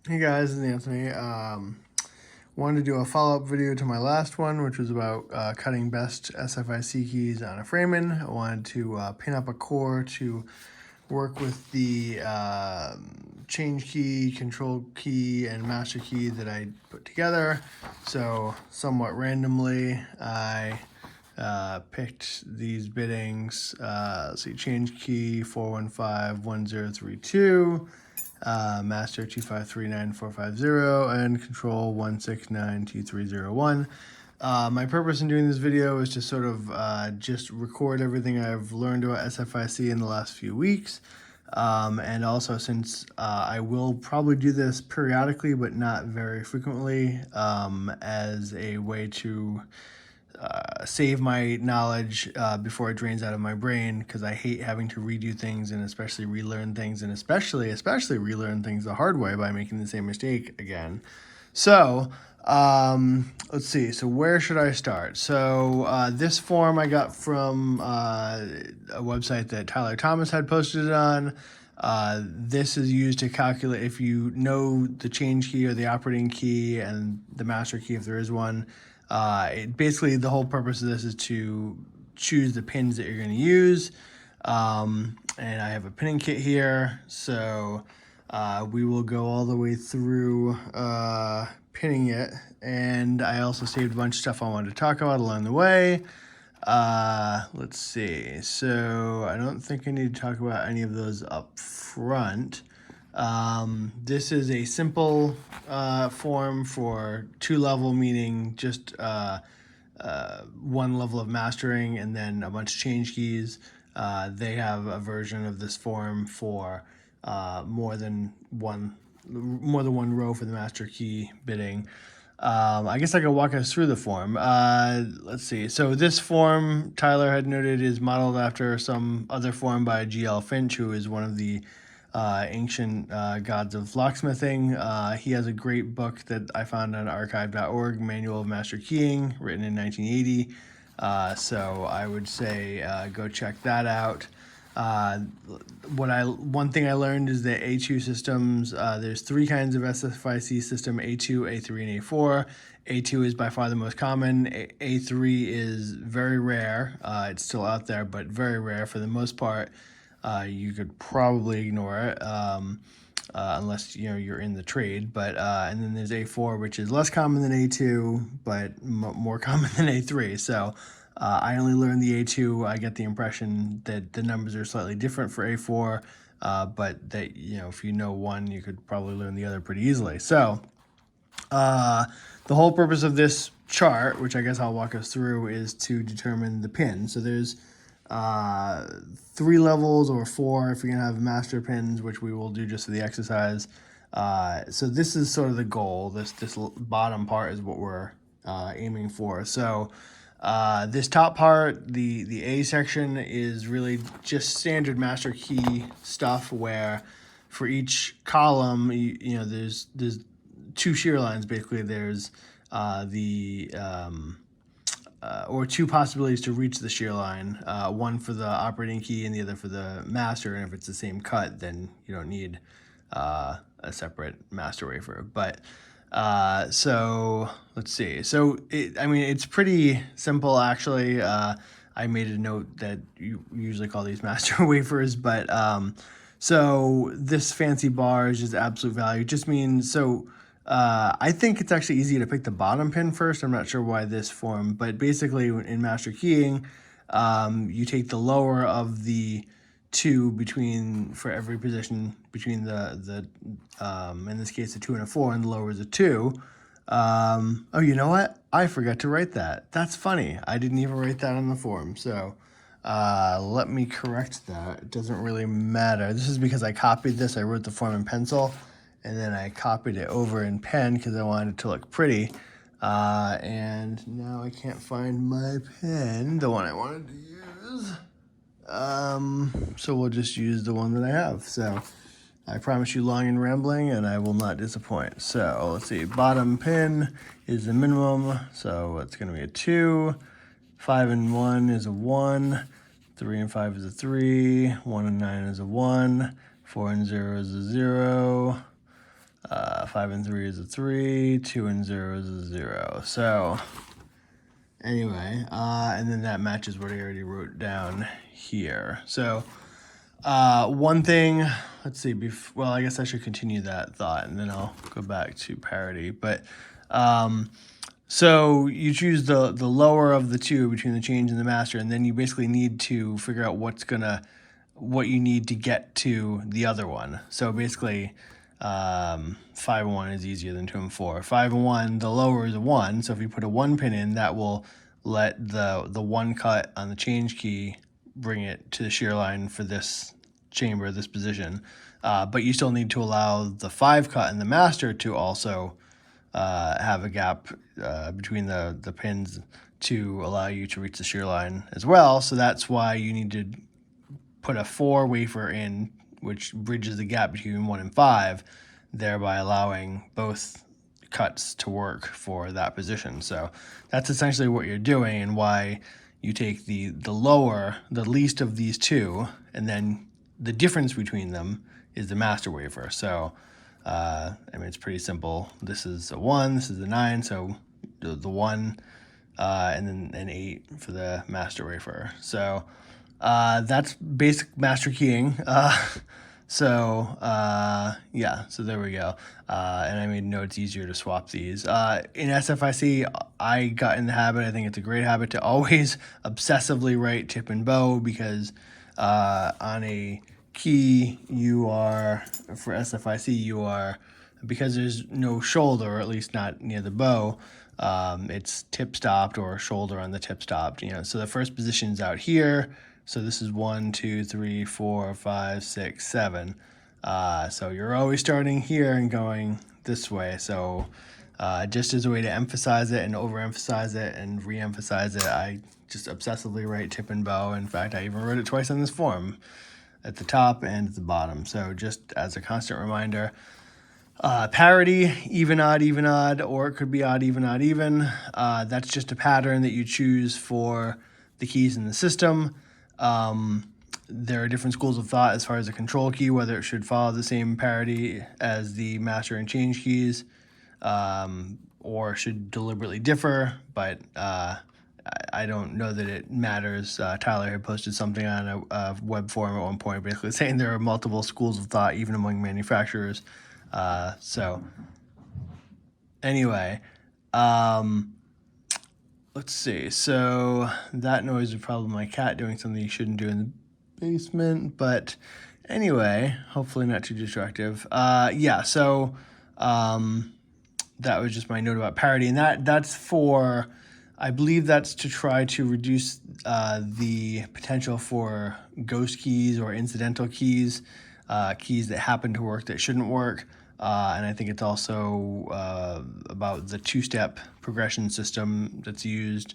Hey guys, it's Anthony. Wanted to do a follow-up video to my last one, which was about cutting best SFIC keys on a framing. I wanted to pin up a core to work with the change key, control key, and master key that I put together. So somewhat randomly, I picked these biddings. Let's see, change key 4151032. Master 2539450, and control 1692301. My purpose in doing this video is to sort of just record everything I've learned about SFIC in the last few weeks. And also, since I will probably do this periodically but not very frequently, as a way to save my knowledge before it drains out of my brain, because I hate having to redo things and especially relearn things, and especially relearn things the hard way by making the same mistake again. So let's see. So where should I start? So this form I got from a website that Tyler Thomas had posted it on. This is used to calculate if you know the change key or the operating key and the master key if there is one. Basically, the whole purpose of this is to choose the pins that you're going to use. And I have a pinning kit here, so we will go all the way through pinning it. And I also saved a bunch of stuff I wanted to talk about along the way. Let's see. So I don't think I need to talk about any of those up front. This is a simple form for 2-level, meaning just one level of mastering and then a bunch of change keys. They have a version of this form for more than one row for the master key bidding. I guess I could walk us through the form. Let's see. So this form, Tyler had noted, is modeled after some other form by G.L. Finch, who is one of the ancient gods of locksmithing. He has a great book that I found on archive.org, Manual of Master Keying, written in 1980. So I would say go check that out. One thing I learned is that A2 systems, there's 3 kinds of SFIC system: A2, A3, and A4. A2 is by far the most common. A3 is very rare. It's still out there, but very rare for the most part. You could probably ignore it unless you're in the trade. But and then there's A4, which is less common than A2, but more common than A3. So I only learned the A2. I get the impression that the numbers are slightly different for A4, but that if you know one, you could probably learn the other pretty easily. So the whole purpose of this chart, which I guess I'll walk us through, is to determine the pin. So there's 3 levels, or 4 if you're gonna have master pins, which we will do just for the exercise. So this is sort of the goal. This bottom part is what we're aiming for. So this top part, the A section, is really just standard master key stuff, where for each column, there's 2 shear lines. Basically, there's or 2 possibilities to reach the shear line, one for the operating key and the other for the master. And if it's the same cut, then you don't need a separate master wafer. But so let's see. So it's pretty simple, actually. I made a note that you usually call these master wafers, but so this fancy bar is just absolute value. It just means so. I think it's actually easy to pick the bottom pin first. I'm not sure why this form, but basically in master keying, you take the lower of the 2 for every position between the in this case, a 2 and a 4, and the lower is a 2. Oh, you know what? I forgot to write that. That's funny. I didn't even write that on the form. So let me correct that. It doesn't really matter. This is because I copied this. I wrote the form in pencil, and then I copied it over in pen because I wanted it to look pretty. And now I can't find my pen, the one I wanted to use. So we'll just use the one that I have. So I promise you long and rambling, and I will not disappoint. So let's see, bottom pin is the minimum. So it's going to be a 2. 5 and 1 is a 1. 3 and 5 is a 3. 1 and 9 is a 1. 4 and 0 is a 0. 5 5 and 3 is a 3, 2 and 0 is a 0. So anyway, and then that matches what I already wrote down here. So one thing, let's see, well, I guess I should continue that thought and then I'll go back to parity. But so you choose the lower of the two between the change and the master, and then you basically need to figure out what you need to get to the other one. So basically, 5 and 1 is easier than 2 and 4. 5 and 1, the lower is a 1. So if you put a 1 pin in, that will let the 1 cut on the change key bring it to the shear line for this chamber, this position. But you still need to allow the 5 cut in the master to also have a gap between the pins to allow you to reach the shear line as well. So that's why you need to put a 4 wafer in, which bridges the gap between 1 and 5, thereby allowing both cuts to work for that position. So that's essentially what you're doing, and why you take the lower, the least of these two, and then the difference between them is the master wafer. So I mean, it's pretty simple. This is a 1, this is a 9, so the 1, and then an 8 for the master wafer. So that's basic master keying. Yeah, so there we go. And I made notes easier to swap these. In SFIC, I got in the habit, I think it's a great habit, to always obsessively write tip and bow, because on a key for SFIC, because there's no shoulder, or at least not near the bow, it's tip stopped or shoulder on the tip stopped. So the first position's out here. So this is 1, 2, 3, 4, 5, 6, 7. So you're always starting here and going this way. So just as a way to emphasize it and overemphasize it and reemphasize it, I just obsessively write tip and bow. In fact, I even wrote it twice on this form, at the top and at the bottom. So just as a constant reminder. Parity, even, odd, or it could be odd, even. That's just a pattern that you choose for the keys in the system. There are different schools of thought as far as the control key, whether it should follow the same parity as the master and change keys, or should deliberately differ, but I don't know that it matters. Tyler had posted something on a web forum at one point basically saying there are multiple schools of thought even among manufacturers. So anyway, let's see. So that noise is probably my cat doing something you shouldn't do in the basement. But anyway, hopefully not too destructive. Yeah, so that was just my note about parity. And that's for, I believe that's to try to reduce the potential for ghost keys or incidental keys, keys that happen to work that shouldn't work. And I think it's also about the two-step progression system that's used,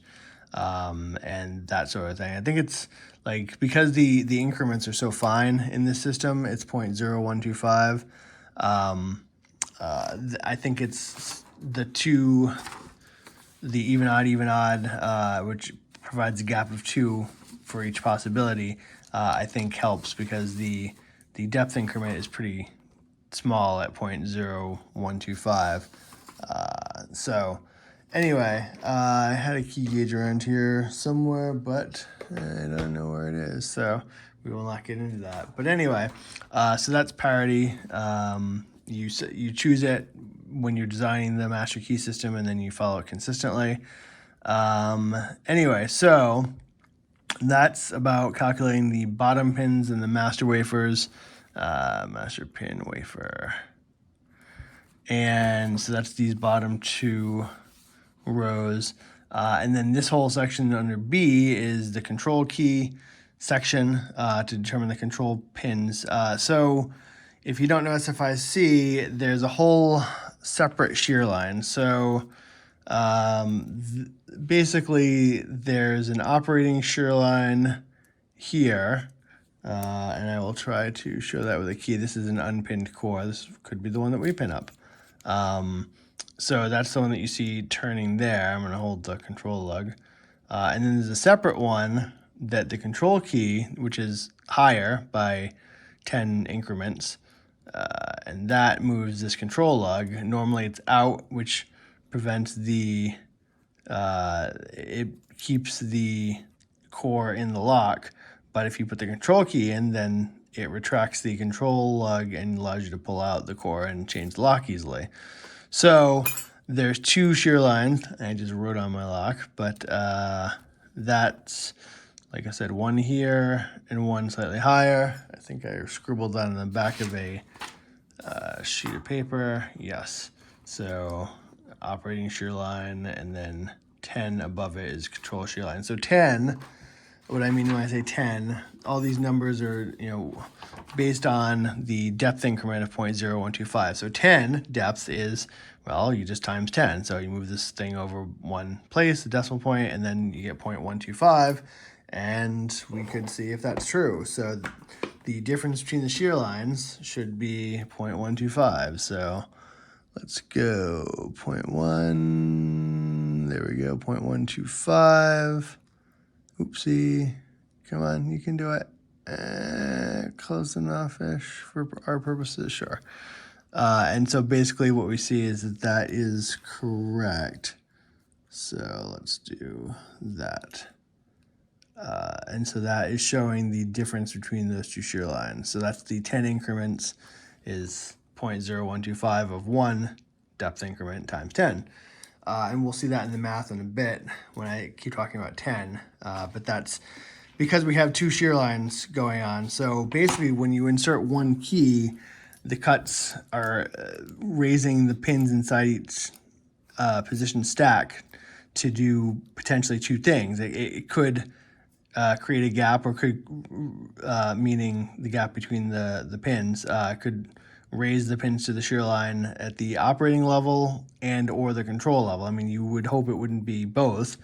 and that sort of thing. I think it's like, because the increments are so fine in this system, it's 0.0125. I think it's the even odd, which provides a gap of 2 for each possibility, I think helps, because the depth increment is pretty small at 0.0125. So anyway, I had a key gauge around here somewhere, but I don't know where it is, so we will not get into that. But anyway, so that's parity. You choose it when you're designing the master key system, and then you follow it consistently. Anyway, so that's about calculating the bottom pins and the master wafers. Master pin wafer. And so that's these bottom 2 rows. And then this whole section under B is the control key section to determine the control pins. So if you don't know SFIC, there's a whole separate shear line. So basically there's an operating shear line here. And I will try to show that with a key. This is an unpinned core. This could be the one that we pin up. So that's the one that you see turning there. I'm going to hold the control lug. And then there's a separate one that the control key, which is higher by 10 increments, and that moves this control lug. Normally it's out, which prevents the, it keeps the core in the lock. But if you put the control key in, then it retracts the control lug and allows you to pull out the core and change the lock easily. So there's 2 shear lines. I just wrote on my lock, but that's, like I said, one here and one slightly higher. I think I scribbled that on the back of a sheet of paper. Yes. So operating shear line, and then 10 above it is control shear line. So 10, what I mean when I say 10, all these numbers are, based on the depth increment of 0.0125. So 10 depth is, well, you just times 10. So you move this thing over one place, the decimal point, and then you get 0.125. And we could see if that's true. So the difference between the shear lines should be 0.125. So let's go 0.1. There we go, 0.125. Oopsie. Come on, you can do it. Close enough-ish for our purposes, sure. And so basically what we see is that that is correct. So let's do that. And so that is showing the difference between those 2 shear lines. So that's the 10 increments is 0.0125 of one depth increment times 10. And we'll see that in the math in a bit when I keep talking about 10. But that's because we have 2 shear lines going on. So basically when you insert one key, the cuts are raising the pins inside each position stack to do potentially 2 things. It could create a gap, or could, meaning the gap between the pins, could raise the pins to the shear line at the operating level and or the control level. I mean, you would hope it wouldn't be both,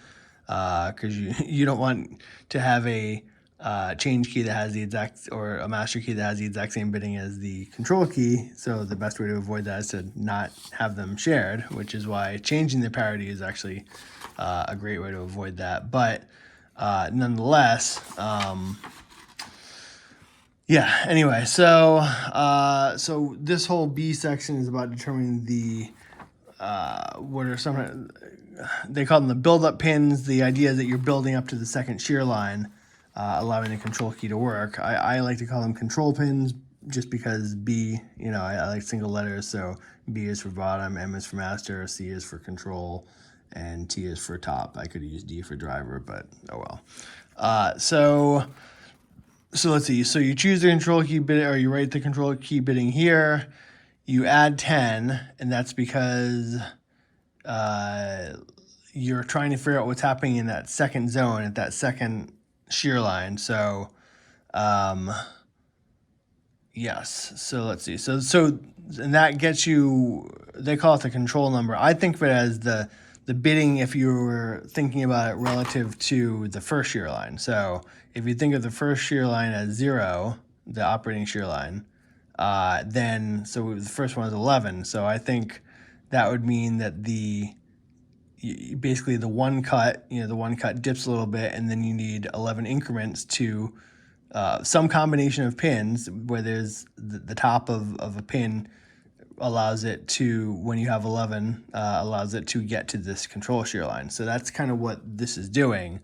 because you don't want to have a change key that has the exact, or a master key that has the exact same bitting as the control key. So the best way to avoid that is to not have them shared, which is why changing the parity is actually a great way to avoid that. But nonetheless, yeah, anyway, so so this whole B section is about determining the what are some, they call them the build-up pins. The idea is that you're building up to the second shear line, allowing the control key to work. I like to call them control pins just because B, I like single letters, so B is for bottom, M is for master, C is for control, and T is for top. I could use D for driver, but oh well. So let's see. So you choose the control key bit, or you write the control key bitting here. You add 10, and that's because you're trying to figure out what's happening in that second zone, at that second shear line. So, yes. So let's see. So and that gets you, they call it the control number. I think of it as the bitting if you were thinking about it relative to the first shear line. So if you think of the first shear line as 0, the operating shear line, then, so the first one is 11. So I think that would mean that basically the one cut dips a little bit, and then you need 11 increments to some combination of pins where there's the top of a pin allows it to, when you have 11, allows it to get to this control shear line. So that's kind of what this is doing.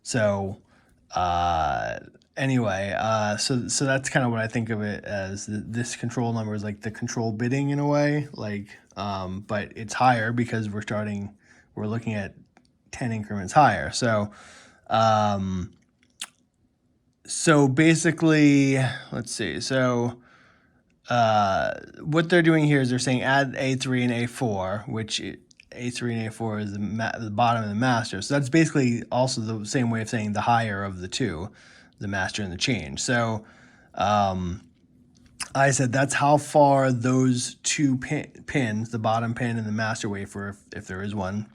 So anyway, so that's kind of what I think of it as. This control number is like the control bitting in a way, like, but it's higher because we're looking at 10 increments higher. So, so basically, let's see. So, what they're doing here is they're saying add A3 and A4, which A3 and A4 is the bottom of the master. So that's basically also the same way of saying the higher of the two, the master and the change. So I said that's how far those 2 pins, the bottom pin and the master wafer, if there is one,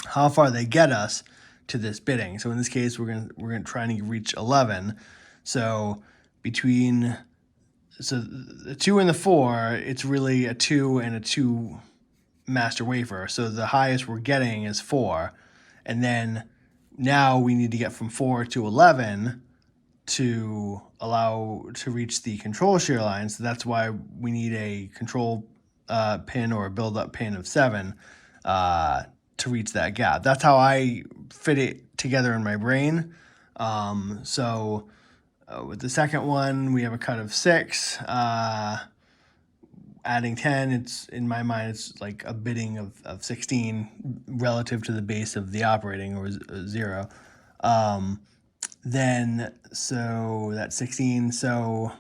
how far they get us to this bitting. So in this case, we're gonna try to reach 11. So between, so the 2 and the 4, it's really a 2 and a 2 master wafer. So the highest we're getting is 4. And then now we need to get from 4 to 11. to allow to reach the control shear line. So that's why we need a control pin or a build-up pin of 7 to reach that gap. That's how I fit it together in my brain. So with the second one, we have a cut of 6. Adding 10, it's in my mind, it's like a bitting of 16 relative to the base of the operating, or 0. Then, so that's 16. So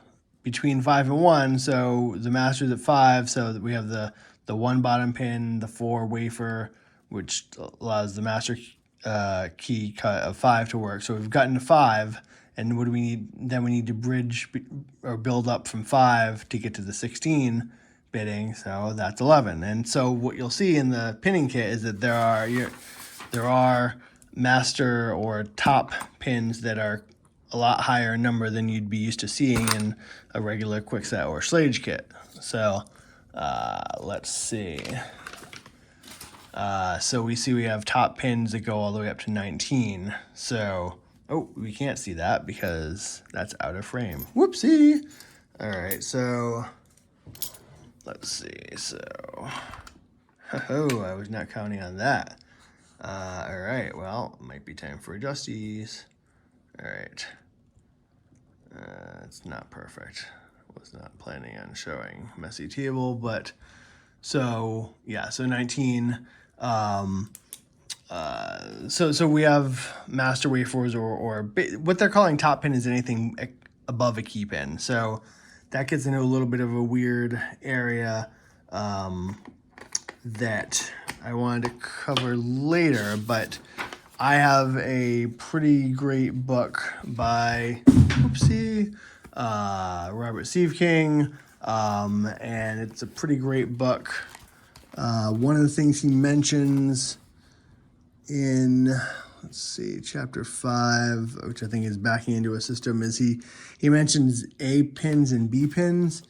between 5 and 1, so the master's at 5, so that we have the 1 bottom pin, the 4 wafer, which allows the master key cut of 5 to work. So we've gotten to 5, and what do we need? Then we need to bridge or build up from 5 to get to the 16 bitting, so that's 11. And so what you'll see in the pinning kit is that there are master or top pins that are a lot higher in number than you'd be used to seeing in a regular quickset or slage kit. So let's see. So we see we have top pins that go all the way up to 19. So, oh, we can't see that because that's out of frame. Whoopsie. All right, so let's see. So, oh, I was not counting on that. All right, well, might be time for adjusties. All right. It's not perfect. Was not planning on showing messy table, but so yeah, so 19. So we have master wafers or what they're calling top pin is anything above a key pin. So that gets into a little bit of a weird area that I wanted to cover later, but I have a pretty great book by Robert Sievking, and it's a pretty great book. One of the things he mentions in, let's see, chapter 5, which I think is backing into a system, is he mentions A pins and B pins,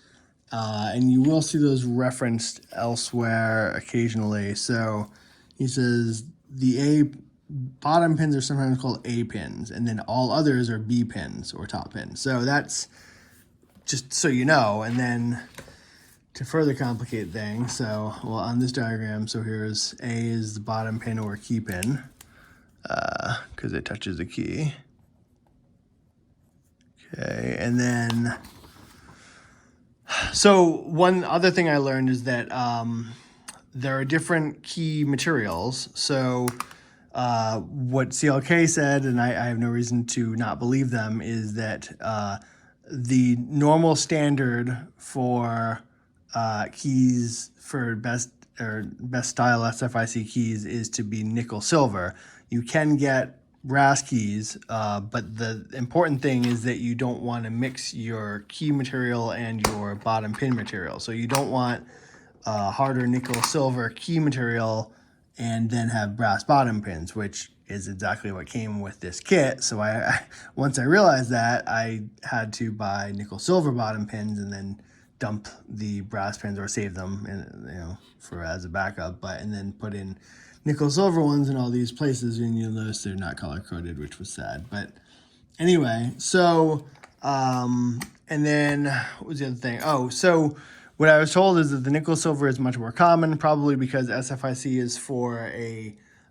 and you will see those referenced elsewhere occasionally. So he says the A bottom pins are sometimes called A pins, and then all others are B pins or top pins. So that's just so you know. And then to further complicate things, so, well, on this diagram, so here's A is the bottom pin or key pin, because it touches the key. Okay, and then, so one other thing I learned is that there are different key materials. So what CLK said, and I have no reason to not believe them, is that the normal standard for keys for best style SFIC keys is to be nickel silver. You can get brass keys, but the important thing is that you don't want to mix your key material and your bottom pin material. So you don't want harder nickel silver key material and then have brass bottom pins, which is exactly what came with this kit. So I once I realized that, I had to buy nickel silver bottom pins and then dump the brass pins or save them, and for as a backup, and then put in nickel silver ones in all these places, and you'll notice they're not color coded, which was sad. But anyway, so and then what was the other thing? Oh, so what I was told is that the nickel silver is much more common, probably because SFIC is for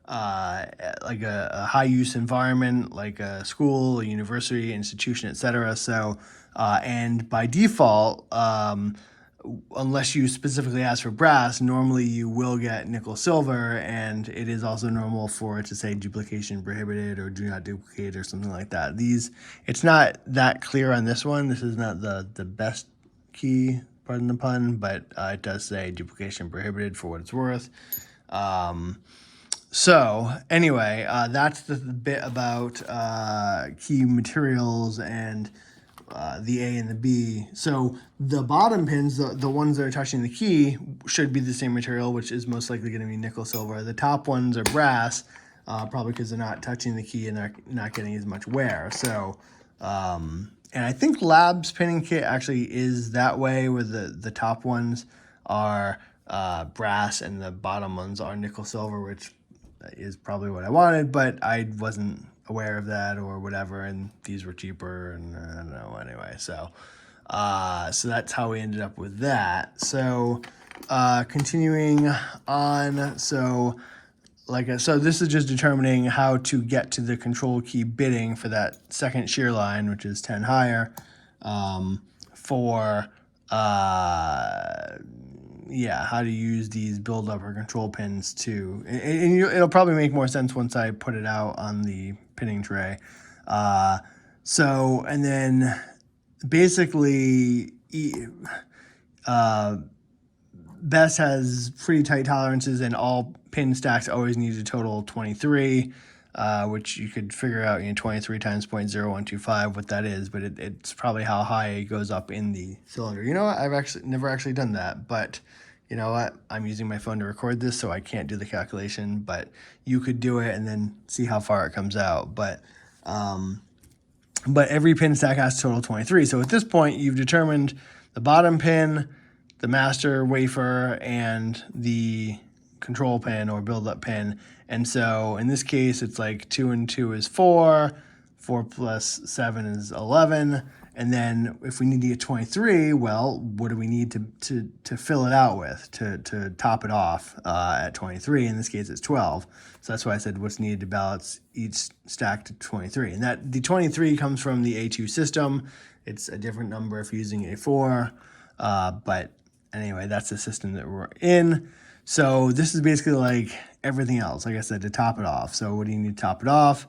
like a high use environment, like a school, a university, institution, etc. So and by default, unless you specifically ask for brass, normally you will get nickel silver, and it is also normal for it to say duplication prohibited or do not duplicate or something like that. It's not that clear on this one. This is not the best key, pardon the pun, but it does say duplication prohibited for what it's worth. So anyway, that's the bit about key materials and the A and the B. So the bottom pins, the ones that are touching the key, should be the same material, which is most likely going to be nickel silver. The top ones are brass, probably because they're not touching the key and they're not getting as much wear. So, and I think Lab's pinning kit actually is that way, where the top ones are brass and the bottom ones are nickel silver, which is probably what I wanted, but I wasn't aware of that or whatever, and these were cheaper, and I don't know, anyway. So so that's how we ended up with that. So continuing on, so so this is just determining how to get to the control key bitting for that second shear line, which is 10 higher, for how to use these build up or control pins to, and it'll probably make more sense once I put it out on the pinning tray. So, and then basically, Best has pretty tight tolerances, and all pin stacks always need a total 23, which you could figure out, 23 times 0.0125, what that is, but it's probably how high it goes up in the cylinder. You know what? I've actually never actually done that, but you know what? I'm using my phone to record this, so I can't do the calculation, but you could do it and then see how far it comes out. But every pin stack has a total 23. So at this point, you've determined the bottom pin, the master wafer, and the control pin or build-up pin. And so in this case, it's like 2 and 2 is 4, 4 plus 7 is 11. And then if we need to get 23, well, what do we need to fill it out with, to top it off at 23? In this case, it's 12. So that's why I said what's needed to balance each stack to 23. And that the 23 comes from the A2 system. It's a different number if you're using A4. But anyway, that's the system that we're in. So this is basically like everything else, like I said, to top it off. So what do you need to top it off?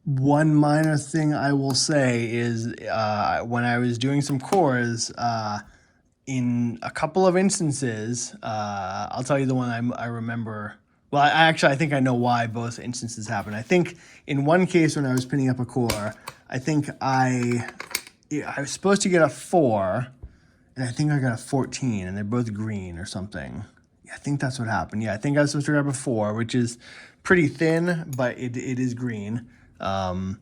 One minor thing I will say is when I was doing some cores, in a couple of instances, I'll tell you the one I remember. Well, I think I know why both instances happened. I think in one case when I was pinning up a core, I think I was supposed to get a 4, and I think I got a 14, and they're both green or something. Yeah, I think that's what happened. Yeah, I think I was supposed to grab a 4, which is pretty thin, but it is green. They're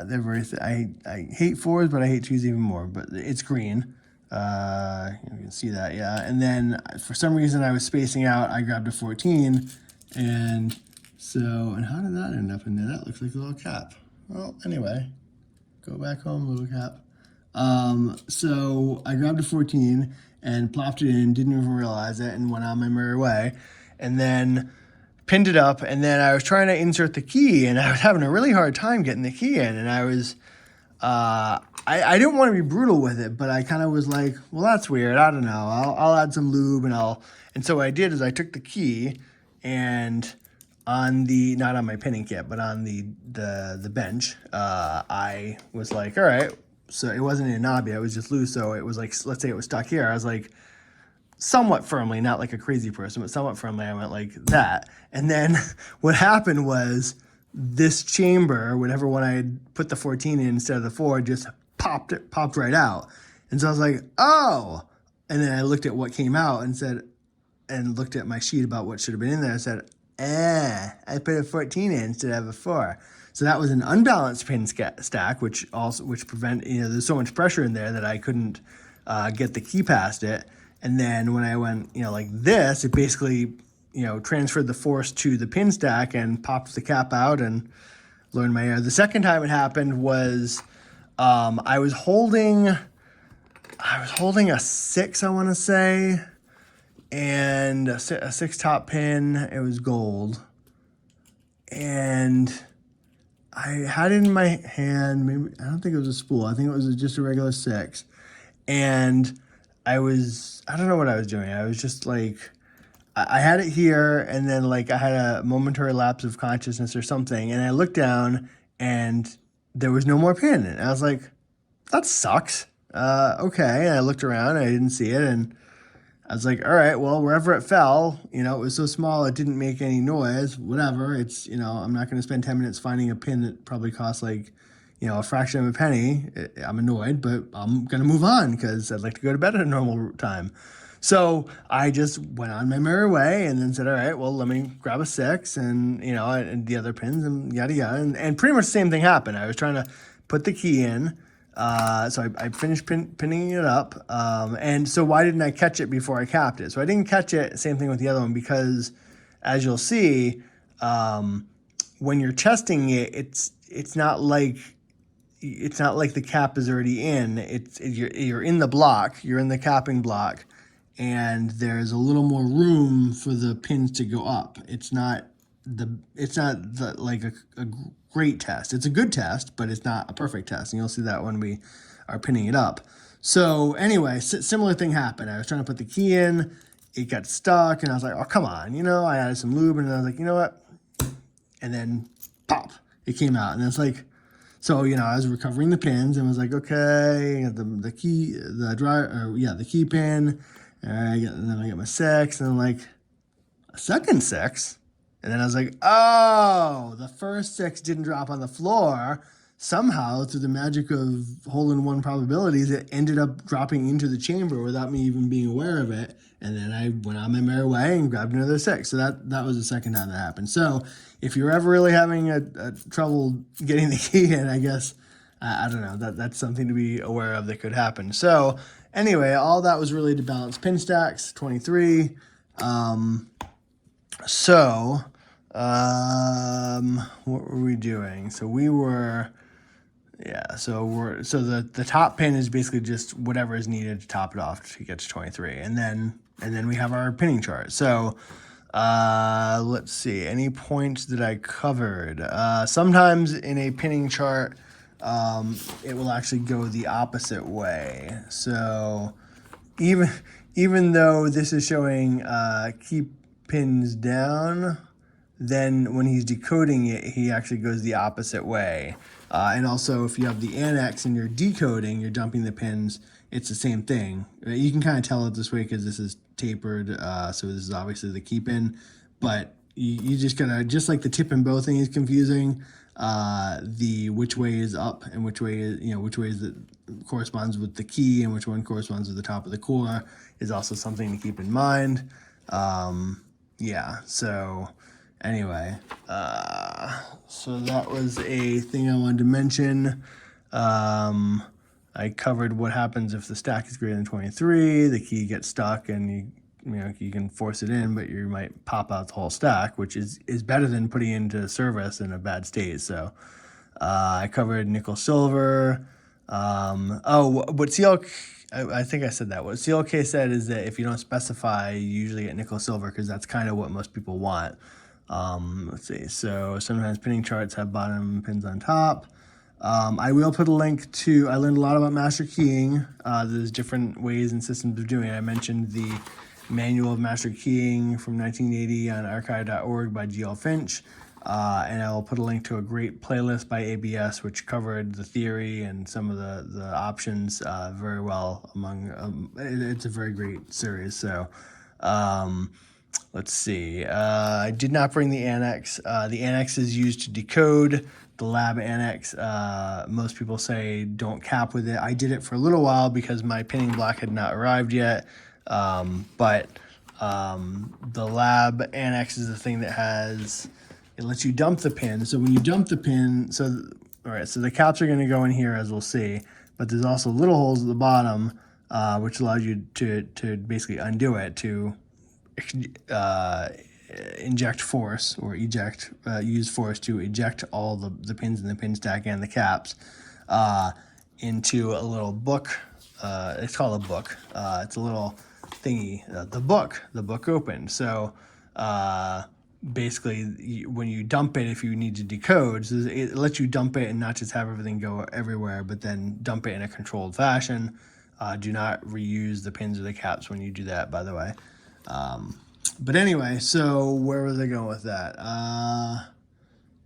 very I hate 4s, but I hate 2s even more, but it's green. You can see that, yeah. And then for some reason I was spacing out, I grabbed a 14, and how did that end up in there? That looks like a little cap. Well, anyway, go back home, little cap. So I grabbed a 14 and plopped it in, didn't even realize it, and went on my merry way. And then pinned it up, and then I was trying to insert the key, and I was having a really hard time getting the key in, and I was, I didn't want to be brutal with it, but I kind of was like, well, that's weird, I don't know, I'll add some lube, and so what I did is I took the key, and on the, not on my pinning kit, but on the bench, I was like, all right, so it wasn't a knobby, I was just loose, so it was like, let's say it was stuck here, I was like, somewhat firmly, not like a crazy person, but somewhat firmly, I went like that. And then what happened was this chamber, whatever one I had put the 14 in instead of the 4, just popped right out. And so I was like, oh. And then I looked at what came out and looked at my sheet about what should have been in there. I said, I put a 14 in instead of a 4. So that was an unbalanced pin stack, which prevent, there's so much pressure in there that I couldn't get the key past it. And then when I went, like this, it basically, transferred the force to the pin stack and popped the cap out and learned my error. The second time it happened was I was holding a 6, I want to say, and a 6 top pin. It was gold, and I had it in my hand. Maybe, I don't think it was a spool. I think it was just a regular 6, and I don't know what I was doing. I was just like, I had it here, and then like I had a momentary lapse of consciousness or something, and I looked down, and there was no more pin. And I was like, that sucks. Okay. And I looked around, and I didn't see it, and I was like, all right, well, wherever it fell, it was so small, it didn't make any noise, whatever. It's, I'm not going to spend 10 minutes finding a pin that probably costs like, a fraction of a penny. I'm annoyed, but I'm going to move on because I'd like to go to bed at a normal time. So I just went on my merry way and then said, all right, well, let me grab a 6 and, and the other pins and yada, yada. And pretty much the same thing happened. I was trying to put the key in. So I finished pinning it up. And so why didn't I catch it before I capped it? So I didn't catch it, same thing with the other one, because as you'll see, when you're testing it, it's not like the cap is already in. You're in the block, you're in the capping block, and there's a little more room for the pins to go up. It's not like a great test. It's a good test, but it's not a perfect test, and you'll see that when we are pinning it up. So anyway, similar thing happened. I was trying to put the key in, it got stuck, and I was like, oh, come on, I added some lube, and I was like, you know what? And then pop, it came out, and it's like, so I was recovering the pins and was like, okay, the key, the key pin, and then I got my 6, and then like a second 6, and then I was like, oh, the first 6 didn't drop on the floor. Somehow, through the magic of hole-in-one probabilities, it ended up dropping into the chamber without me even being aware of it. And then I went on my merry way and grabbed another 6. So that was the second time that happened. So if you're ever really having a trouble getting the key in, I guess, I don't know, that's something to be aware of that could happen. So anyway, all that was really to balance pin stacks, 23. What were we doing? So we were... so the top pin is basically just whatever is needed to top it off to get to 23, and then we have our pinning chart. So let's see, any points that I covered. Sometimes in a pinning chart, it will actually go the opposite way. So even though this is showing keep pins down, then when he's decoding it, he actually goes the opposite way. And also, if you have the Annex and you're decoding, you're dumping the pins, it's the same thing. You can kind of tell it this way because this is tapered, so this is obviously the key pin. But you just gotta, just like the tip and bow thing is confusing, the which way is up and which way is, which way is that corresponds with the key and which one corresponds with the top of the core is also something to keep in mind. So anyway, so that was a thing I wanted to mention. I covered what happens if the stack is greater than 23, the key gets stuck, and you can force it in, but you might pop out the whole stack, which is better than putting it into service in a bad state. So I covered nickel silver. What CLK, I think I said that. What CLK said is that if you don't specify, you usually get nickel silver because that's kind of what most people want. Let's see. So sometimes pinning charts have bottom pins on top. I will put a link to, I learned a lot about master keying. There's different ways and systems of doing it. I mentioned the Manual of Master Keying from 1980 on archive.org by G.L. Finch. And I will put a link to a great playlist by ABS, which covered the theory and some of the options very well. It's a very great series. So let's see. I did not bring the Annex. The Annex is used to decode. The lab Annex, most people say don't cap with it. I did it for a little while because my pinning block had not arrived yet. But the lab Annex is the thing that it lets you dump the pin. So when you dump the pin, so the caps are going to go in here, as we'll see, but there's also little holes at the bottom, which allows you to basically undo it, to inject force or use force to eject all the pins in the pin stack and the caps into a little book. It's called a book. It's a little thingy, the book open. So basically, when you dump it, if you need to decode, so it lets you dump it and not just have everything go everywhere, but then dump it in a controlled fashion. Do not reuse the pins or the caps when you do that, by the way. But anyway, so where was I going with that?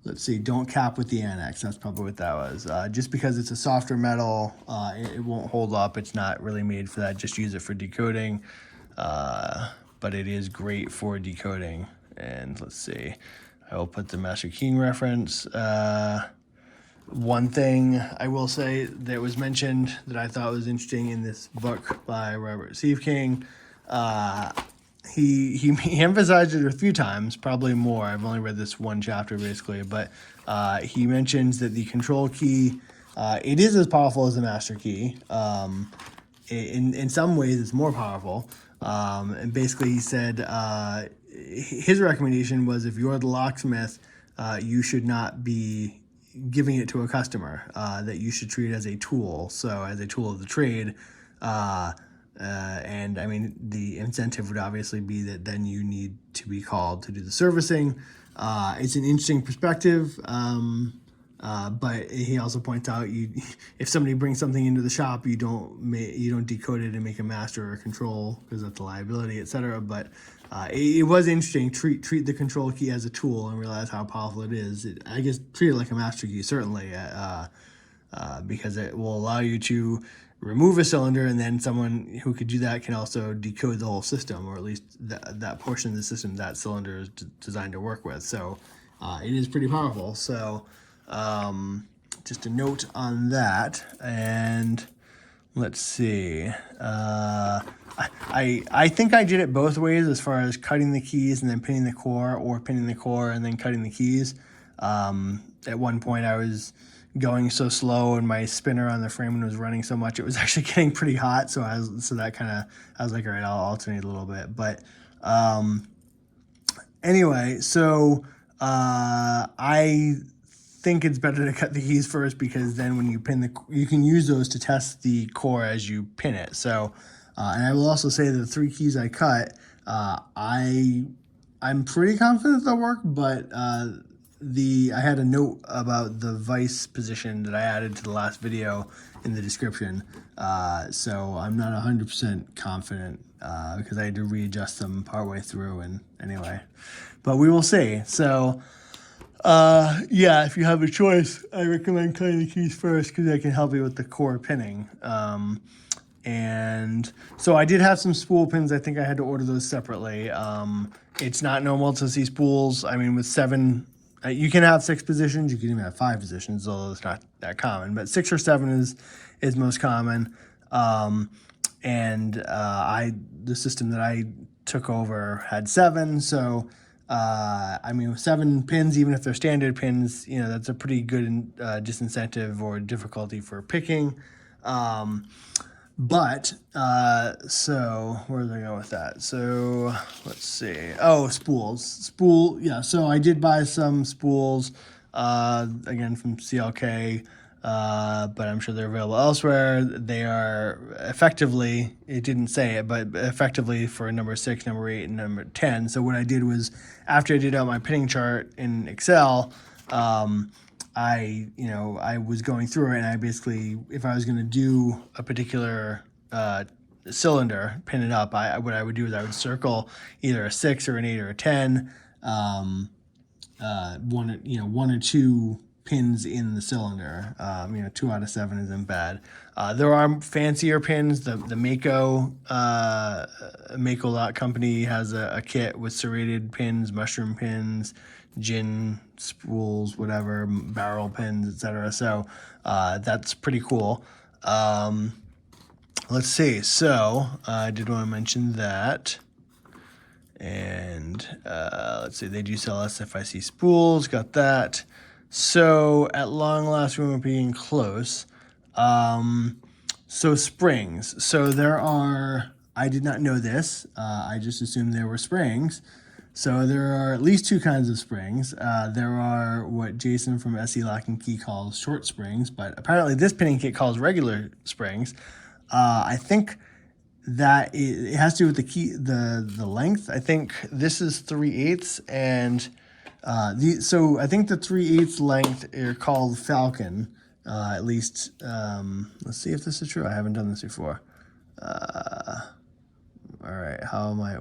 Let's see, don't cap with the Annex. That's probably what that was. Just because it's a softer metal, it won't hold up. It's not really made for that. Just use it for decoding. But it is great for decoding. And let's see, I will put the Master Keying reference. One thing I will say that was mentioned that I thought was interesting in this book by Robert Siefking, he emphasized it a few times, probably more. I've only read this one chapter basically, but he mentions that the control key, it is as powerful as the master key. In some ways, it's more powerful. And basically, he said his recommendation was if you're the locksmith, you should not be giving it to a customer, that you should treat it as a tool. So as a tool of the trade. And I mean, the incentive would obviously be that then you need to be called to do the servicing. It's an interesting perspective. But he also points out if somebody brings something into the shop, you don't decode it and make a master or control because that's a liability, etc. But it was interesting. Treat the control key as a tool and realize how powerful it is. I guess treat it like a master key, certainly, because it will allow you to remove a cylinder, and then someone who could do that can also decode the whole system, or at least that portion of the system that cylinder is designed to work with. So it is pretty powerful. So just a note on that. And let's see. I think I did it both ways as far as cutting the keys and then pinning the core, or pinning the core and then cutting the keys. At one point I was going so slow and my spinner on the frame was running so much it was actually getting pretty hot. So I was like, all right, I'll alternate a little bit. But anyway, so I think it's better to cut the keys first, because then when you pin you can use those to test the core as you pin it. So and I will also say that the 3 keys I cut, I'm pretty confident they'll work, but I had a note about the vice position that I added to the last video in the description. So I'm not 100% confident because I had to readjust them partway through, and anyway, but we will see. So yeah, if you have a choice, I recommend cutting the keys first because I can help you with the core pinning. And so I did have some spool pins. I think I had to order those separately. It's not normal to see spools. I mean, with 7, you can have 6 positions. You can even have 5 positions, although it's not that common. But 6 or 7 is most common. And the system that I took over had 7. So I mean, with 7 pins, even if they're standard pins, that's a pretty good disincentive or difficulty for picking. But so where did I go with that? So let's see. Oh, spools. Yeah. So I did buy some spools, again from CLK, but I'm sure they're available elsewhere. They are effectively, it didn't say it, but effectively for number 6, number 8, and number 10. So what I did was, after I did out my pinning chart in Excel, I was going through it, and I basically, if I was going to do a particular cylinder, pin it up, what I would do is I would circle either a 6 or an 8 or a 10, one or two pins in the cylinder. 2 out of 7 isn't bad. There are fancier pins. The Mako company has a kit with serrated pins, mushroom pins, gin spools, whatever, barrel pins, etc. So that's pretty cool. Let's see. So I did want to mention that. And let's see, they do sell SFIC spools, got that. So at long last, we were being close. So springs. So there are, I did not know this. I just assumed there were springs. So there are at least 2 kinds of springs. There are what Jason from SE Lock and Key calls short springs, but apparently this pinning kit calls regular springs. I think that it has to do with the key, the length. I think this is 3/8, and so I think the 3/8 length are called Falcon. At least, let's see if this is true. I haven't done this before. All right,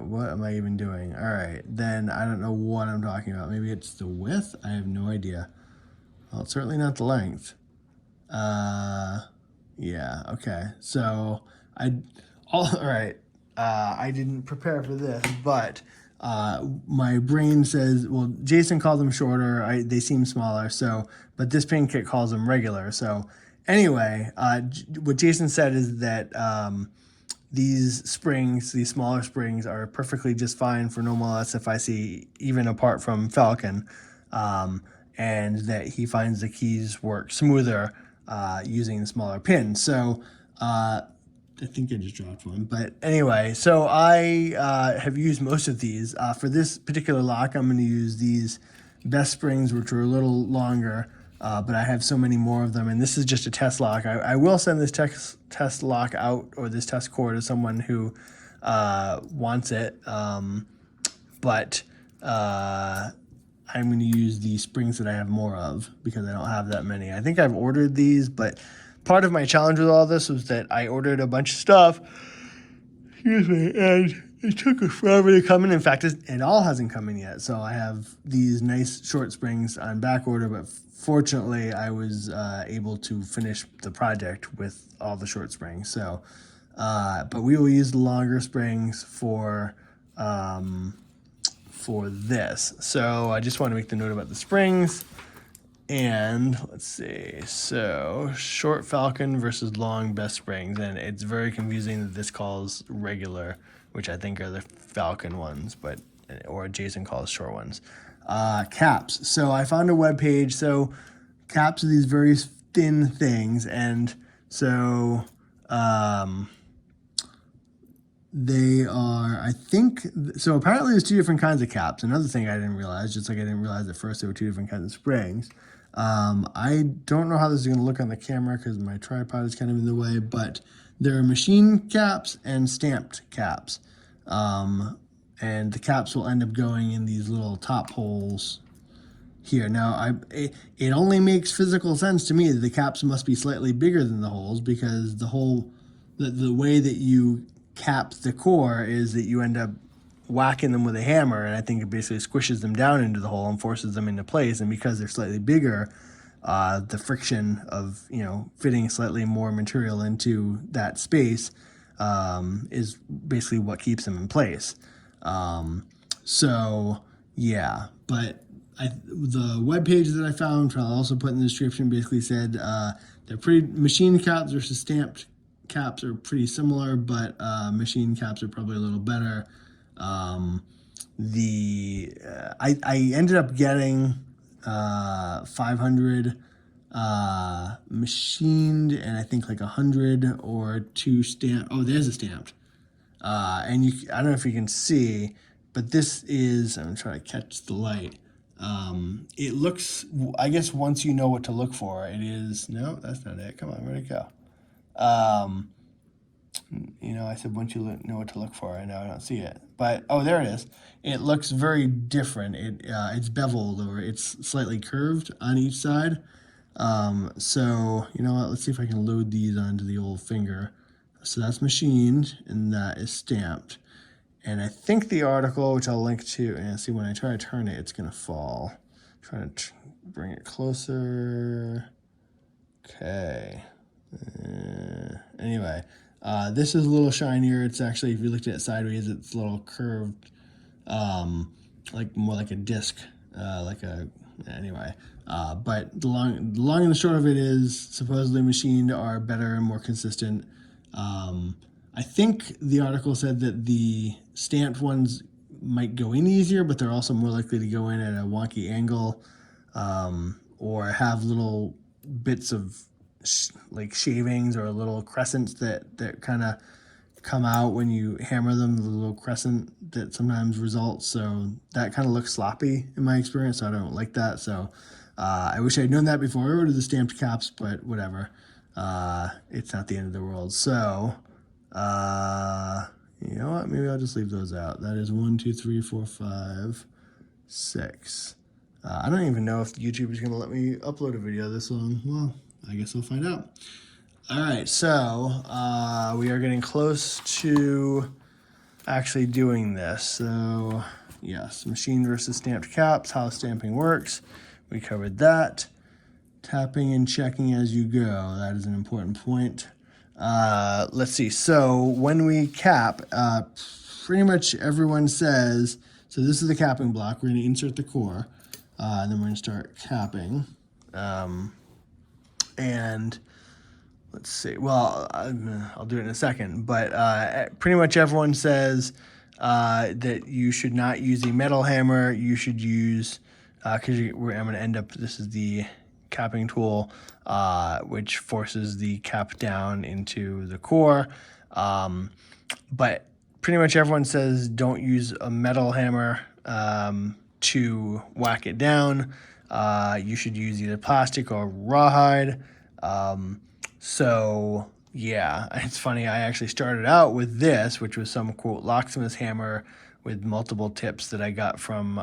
what am I even doing? All right, then I don't know what I'm talking about. Maybe it's the width? I have no idea. Well, it's certainly not the length. Yeah, okay. So all right. I didn't prepare for this, but my brain says, well, Jason called them shorter. They seem smaller. So, but this pinning kit calls them regular. So anyway, what Jason said is that these springs, these smaller springs, are perfectly just fine for normal SFIC, even apart from Falcon, and that he finds the keys work smoother using the smaller pins. So I think I just dropped one. But anyway, so I have used most of these. For this particular lock, I'm going to use these best springs, which are a little longer, but I have so many more of them, and this is just a test lock. I will send this test lock out, or this test core, to someone who wants it, but I'm going to use the springs that I have more of because I don't have that many. I think I've ordered these, but part of my challenge with all this was that I ordered a bunch of stuff, excuse me, and it took forever to come in. In fact, it all hasn't come in yet. So I have these nice short springs on back order, but fortunately I was able to finish the project with all the short springs. So, but we will use the longer springs for this. So I just want to make the note about the springs. And let's see, so short Falcon versus long best springs. And it's very confusing that this calls regular, which I think are the Falcon ones, or Jason calls short ones. Caps. So I found a web page. So caps are these very thin things. And so they are, I think, so apparently there's two different kinds of caps. Another thing I didn't realize, just like I didn't realize at first there were two different kinds of springs. I don't know how this is going to look on the camera because my tripod is kind of in the way, but there are machine caps and stamped caps. And the caps will end up going in these little top holes here. Now, it only makes physical sense to me that the caps must be slightly bigger than the holes, because the way that you cap the core is that you end up whacking them with a hammer, and I think it basically squishes them down into the hole and forces them into place. And because they're slightly bigger, the friction of fitting slightly more material into that space is basically what keeps them in place. So yeah, but the web page that I found, I'll also put in the description, basically said they're pretty, machine caps versus stamped caps are pretty similar, but machine caps are probably a little better. I ended up getting 500 machined, and I think like 100 or 2 stamped. Oh, there's a stamped. And I don't know if you can see, but this is, I'm trying to catch the light. It looks, I guess once you know what to look for, it is, no, that's not it. Come on, where'd it go? I said once you know what to look for, and now I don't see it. But, oh, there it is. It looks very different. It's beveled, or it's slightly curved on each side. So, you know what, let's see if I can load these onto the old finger. So that's machined, and that is stamped. And I think the article, which I'll link to, and see when I try to turn it, it's going to fall. Trying to bring it closer. Okay. Anyway, this is a little shinier. It's actually, if you looked at it sideways, it's a little curved, like more like a disc, anyway. But the long and the short of it is, supposedly machined are better and more consistent. I think the article said that the stamped ones might go in easier, but they're also more likely to go in at a wonky angle, or have little bits of like shavings or little crescents that kind of come out when you hammer them, the little crescent that sometimes results. So that kind of looks sloppy in my experience, so I don't like that. So I wish I'd known that before I ordered the stamped caps, but whatever. It's not the end of the world. So you know what, maybe I'll just leave those out. That is 1, 2, 3, 4, 5, 6. I don't even know if YouTube is going to let me upload a video this long. Well, I guess we'll find out. All right, so we are getting close to actually doing this. So yes, machine versus stamped caps, how stamping works. We covered that. Tapping and checking as you go. That is an important point. Let's see. So when we cap, pretty much everyone says, so this is the capping block. We're going to insert the core, and then we're going to start capping. And let's see. Well, I'll do it in a second. But pretty much everyone says that you should not use a metal hammer. You should use, because I'm going to end up, this is the capping tool, which forces the cap down into the core. But pretty much everyone says don't use a metal hammer. to whack it down, you should use either plastic or rawhide. So yeah, it's funny. I actually started out with this, which was some quote locksmith's hammer with multiple tips that I got from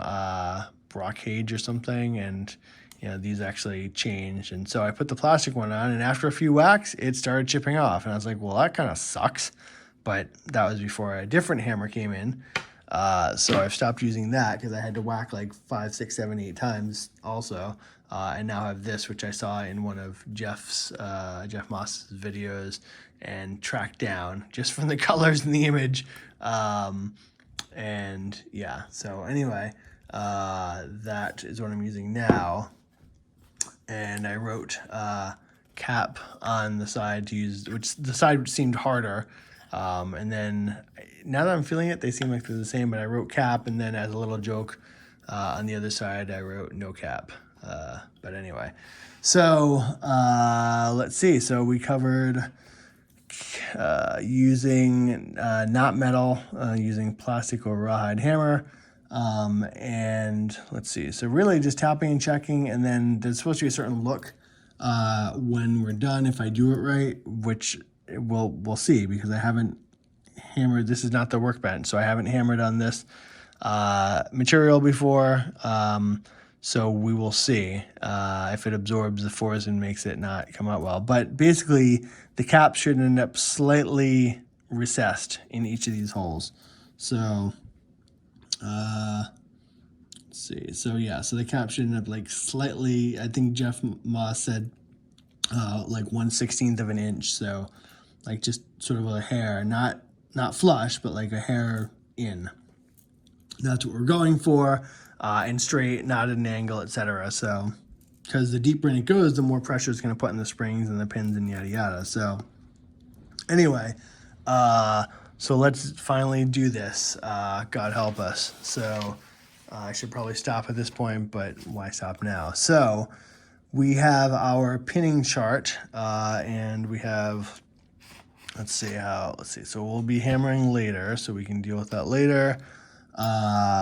Brockage or something, and you know, these actually changed. And so I put the plastic one on, and after a few whacks, it started chipping off. And I was like, well, that kind of sucks. But that was before a different hammer came in. So I've stopped using that because I had to whack like 5, 6, 7, 8 times also. And now I have this, which I saw in one of Jeff Moss's videos and tracked down just from the colors in the image. And yeah, so anyway, that is what I'm using now. And I wrote cap on the side to use, which the side seemed harder. And then now that I'm feeling it, they seem like they're the same, but I wrote cap, and then as a little joke on the other side, I wrote no cap. But anyway, so let's see. So we covered using not metal, using plastic or rawhide hammer. And let's see. So really just tapping and checking, and then there's supposed to be a certain look when we're done if I do it right, which we'll see because I haven't hammered. This is not the workbench, so I haven't hammered on this material before. So we will see if it absorbs the force and makes it not come out well. But basically, the cap should end up slightly recessed in each of these holes. So let's see. So yeah, so the cap should end up like slightly, I think Jeff Moss said like 1/16 of an inch. So like just sort of a hair, not flush, but like a hair in. That's what we're going for. And straight, not at an angle, etc. So, because the deeper in it goes, the more pressure it's going to put in the springs and the pins and yada yada. So, anyway, so let's finally do this. God help us. So, I should probably stop at this point, but why stop now? So, we have our pinning chart, and we have, let's see. So, we'll be hammering later, so we can deal with that later.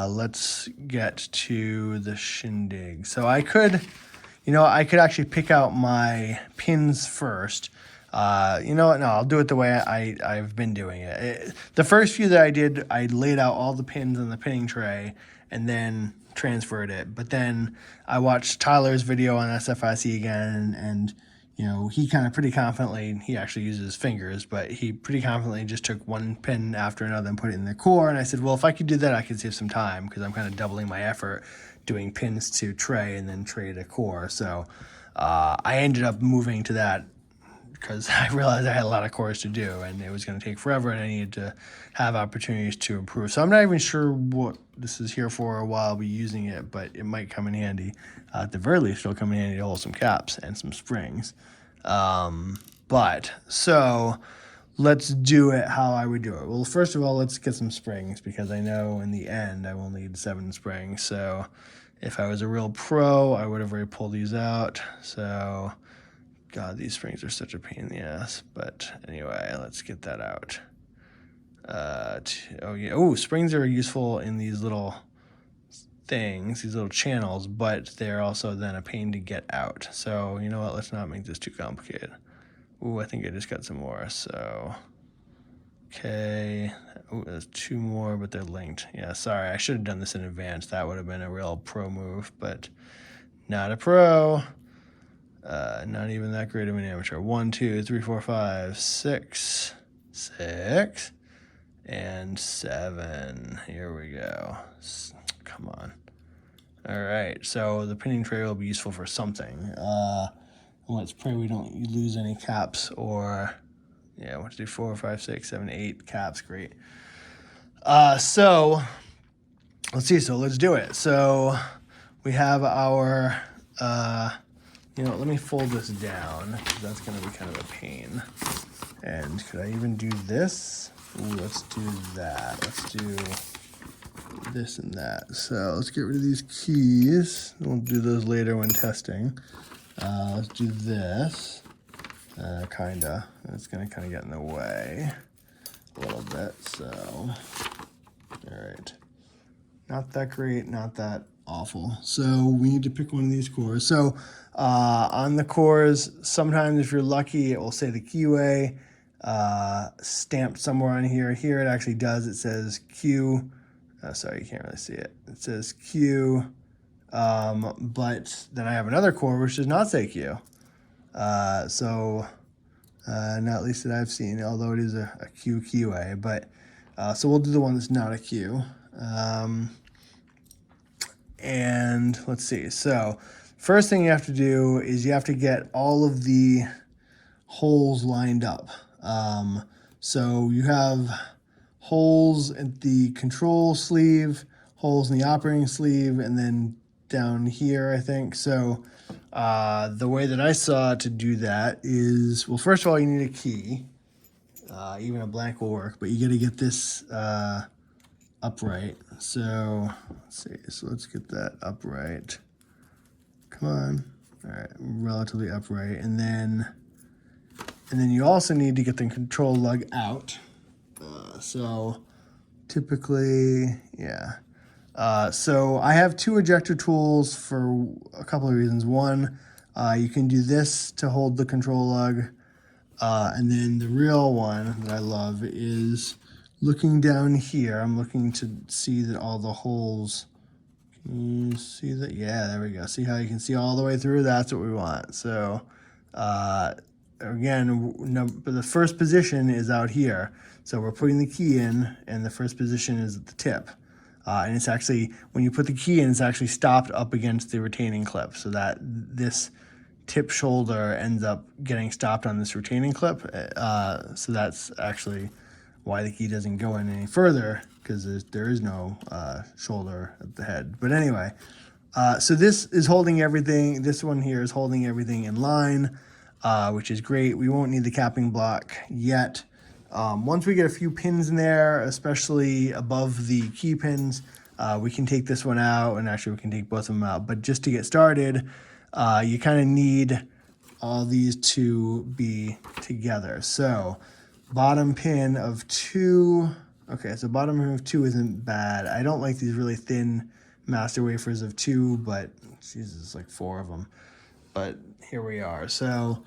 Let's get to the shindig. So I could actually pick out my pins first. You know what? No, I'll do it the way I've been doing it. The first few that I did, I laid out all the pins on the pinning tray and then transferred it. But then I watched Tyler's video on SFIC again, and you know, he kind of pretty confidently, he actually uses his fingers, but he pretty confidently just took one pin after another and put it in the core. And I said, well, if I could do that, I could save some time because I'm kind of doubling my effort doing pins to tray and then tray to core. So I ended up moving to that because I realized I had a lot of cores to do and it was going to take forever and I needed to have opportunities to improve. So I'm not even sure what this is here for or why I'll be using it, but it might come in handy. At the very least, it'll come in handy to hold some caps and some springs. But so let's do it how I would do it. Well, first of all, let's get some springs because I know in the end I will need 7 springs. So if I was a real pro, I would have already pulled these out. So God, these springs are such a pain in the ass. But anyway, let's get that out. Springs are useful in these little things, these little channels, but they're also then a pain to get out. So you know what? Let's not make this too complicated. Ooh, I think I just got some more. So okay. Ooh, there's 2 more, but they're linked. Yeah, sorry. I should have done this in advance. That would have been a real pro move, but not a pro. Not even that great of an amateur. 1, 2, 3, 4, 5, 6, 6, and 7. Here we go. Come on. All right. So the pinning tray will be useful for something. Let's pray we don't lose any caps or, 1, 2, 3, 4, 5, 6, 7, 8 caps. Great. So let's see. So let's do it. So we have our, let me fold this down because that's going to be kind of a pain. And could I even do this? Ooh, let's do that. Let's do this and that. So let's get rid of these keys. We'll do those later when testing. Let's do this. Kinda. It's gonna kind of get in the way a little bit. So, all right. Not that great. Not that awful. So we need to pick one of these cores. So on the cores, sometimes if you're lucky, it will say the keyway stamped somewhere on here. Here it actually does. It says Q. Sorry, you can't really see it. It says Q. But then I have another core which does not say Q. Not at least that I've seen, although it is a Q keyway. But so we'll do the one that's not a Q. And let's see. So first thing you have to do is you have to get all of the holes lined up. So you have holes at the control sleeve, holes in the operating sleeve, and then down here, I think. So the way that I saw to do that is, well, first of all, you need a key. Even a blank will work, but you got to get this upright. So let's see. So let's get that upright. Come on. All right, relatively upright, and then you also need to get the control lug out. So typically, yeah. So I have two ejector tools for a couple of reasons. One, you can do this to hold the control lug. And then the real one that I love is looking down here. I'm looking to see that all the holes, can you see that? Yeah, there we go. See how you can see all the way through? That's what we want. So again, the first position is out here. So we're putting the key in, and the first position is at the tip. And it's actually, when you put the key in, it's actually stopped up against the retaining clip, so that this tip shoulder ends up getting stopped on this retaining clip. So that's actually why the key doesn't go in any further, because there is no shoulder at the head. But anyway, so this is holding everything. This one here is holding everything in line, which is great. We won't need the capping block yet. Once we get a few pins in there, especially above the key pins, we can take this one out, and actually we can take both of them out. But just to get started, you kind of need all these to be together. So bottom pin of 2. Okay, so bottom pin of 2 isn't bad. I don't like these really thin master wafers of 2, but Jesus, like 4 of them. But here we are. So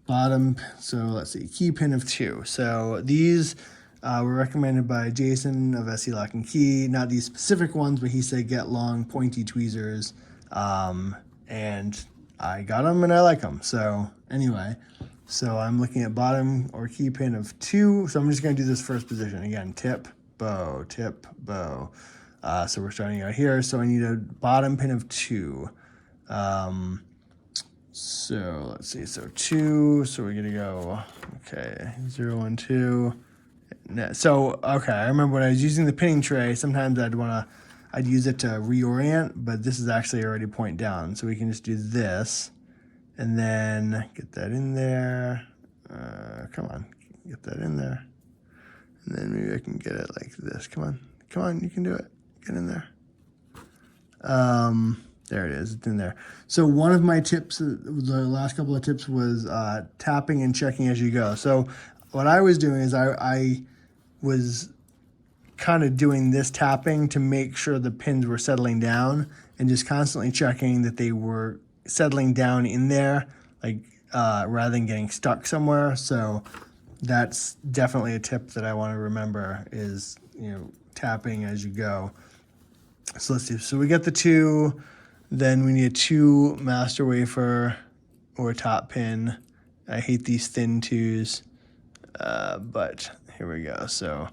bottom, so let's see, key pin of 2. So these were recommended by Jason of SE Lock and Key. Not these specific ones, but he said get long pointy tweezers. And I got them and I like them. So anyway, so I'm looking at bottom or key pin of 2. So I'm just going to do this first position. Again, tip, bow, tip, bow. So we're starting out here. So I need a bottom pin of 2. So let's see, so 2, so we're gonna go, okay, 0, 1, 2. So, okay, I remember when I was using the pinning tray, sometimes I'd use it to reorient, but this is actually already point down. So we can just do this, and then get that in there. Come on, get that in there. And then maybe I can get it like this. Come on, you can do it. Get in there. There it is, it's in there. So one of my tips, the last couple of tips was tapping and checking as you go. So what I was doing is I was kind of doing this tapping to make sure the pins were settling down, and just constantly checking that they were settling down in there, like rather than getting stuck somewhere. So that's definitely a tip that I want to remember is, tapping as you go. So let's see. So we got the 2. Then we need a 2 master wafer or top pin. I hate these thin 2s, but here we go. So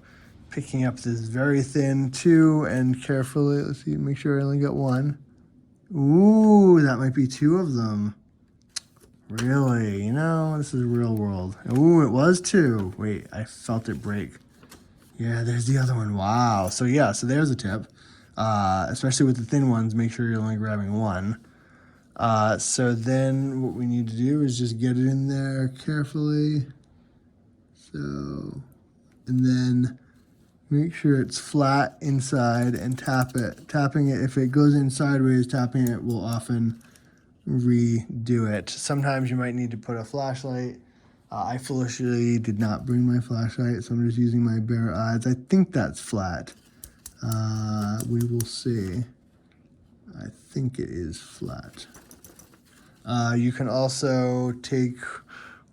picking up this very thin 2 and carefully, let's see, make sure I only got 1. Ooh, that might be 2 of them. Really? This is real world. Ooh, it was 2. Wait, I felt it break. Yeah, there's the other one. Wow. So yeah, so there's a tip. Especially with the thin ones, make sure you're only grabbing 1. So then what we need to do is just get it in there carefully. So, and then make sure it's flat inside and tap it. Tapping it, if it goes in sideways, tapping it will often redo it. Sometimes you might need to put a flashlight. I foolishly did not bring my flashlight, so I'm just using my bare eyes. I think that's flat. We will see. I think it is flat. You can also take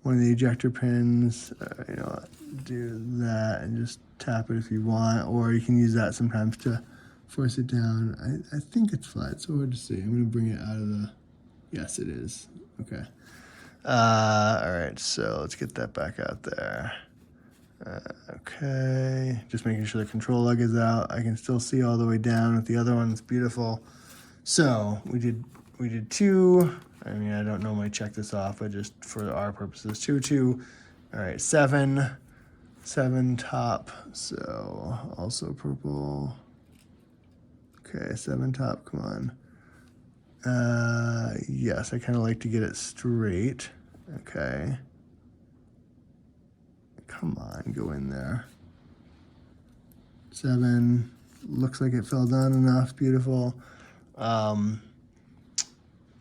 one of the ejector pins, you know, do that and just tap it if you want, or you can use that sometimes to force it down. I think it's flat, it's so hard to see. I'm gonna bring it out of the, yes it is, okay. All right, so let's get that back out there. Okay, just making sure the control lug is out. I can still see all the way down with the other one, it's beautiful. So we did 2. I mean, I don't normally check this off, but just for our purposes, 2, 2. All right, 7 top. So also purple. Okay, 7 top. Come on. Yes, I kind of like to get it straight. Okay. Come on, go in there. 7. Looks like it fell down enough. Beautiful.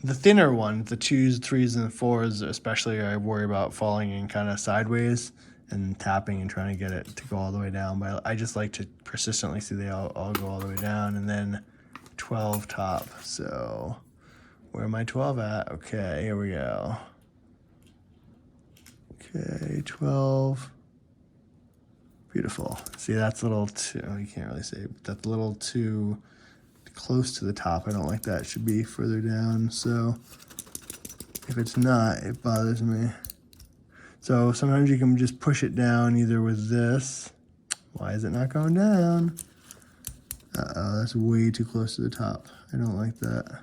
The thinner ones, the 2s, 3s, and 4s, especially, I worry about falling in kind of sideways and tapping and trying to get it to go all the way down. But I just like to persistently see they all go all the way down. And then 12 top. So where am I 12 at? Okay, here we go. Okay, 12. Beautiful. See, that's a little too, you can't really see, but that's a little too close to the top. I don't like that. It should be further down. So if it's not, it bothers me. So sometimes you can just push it down either with this. Why is it not going down? Uh-oh, that's way too close to the top. I don't like that.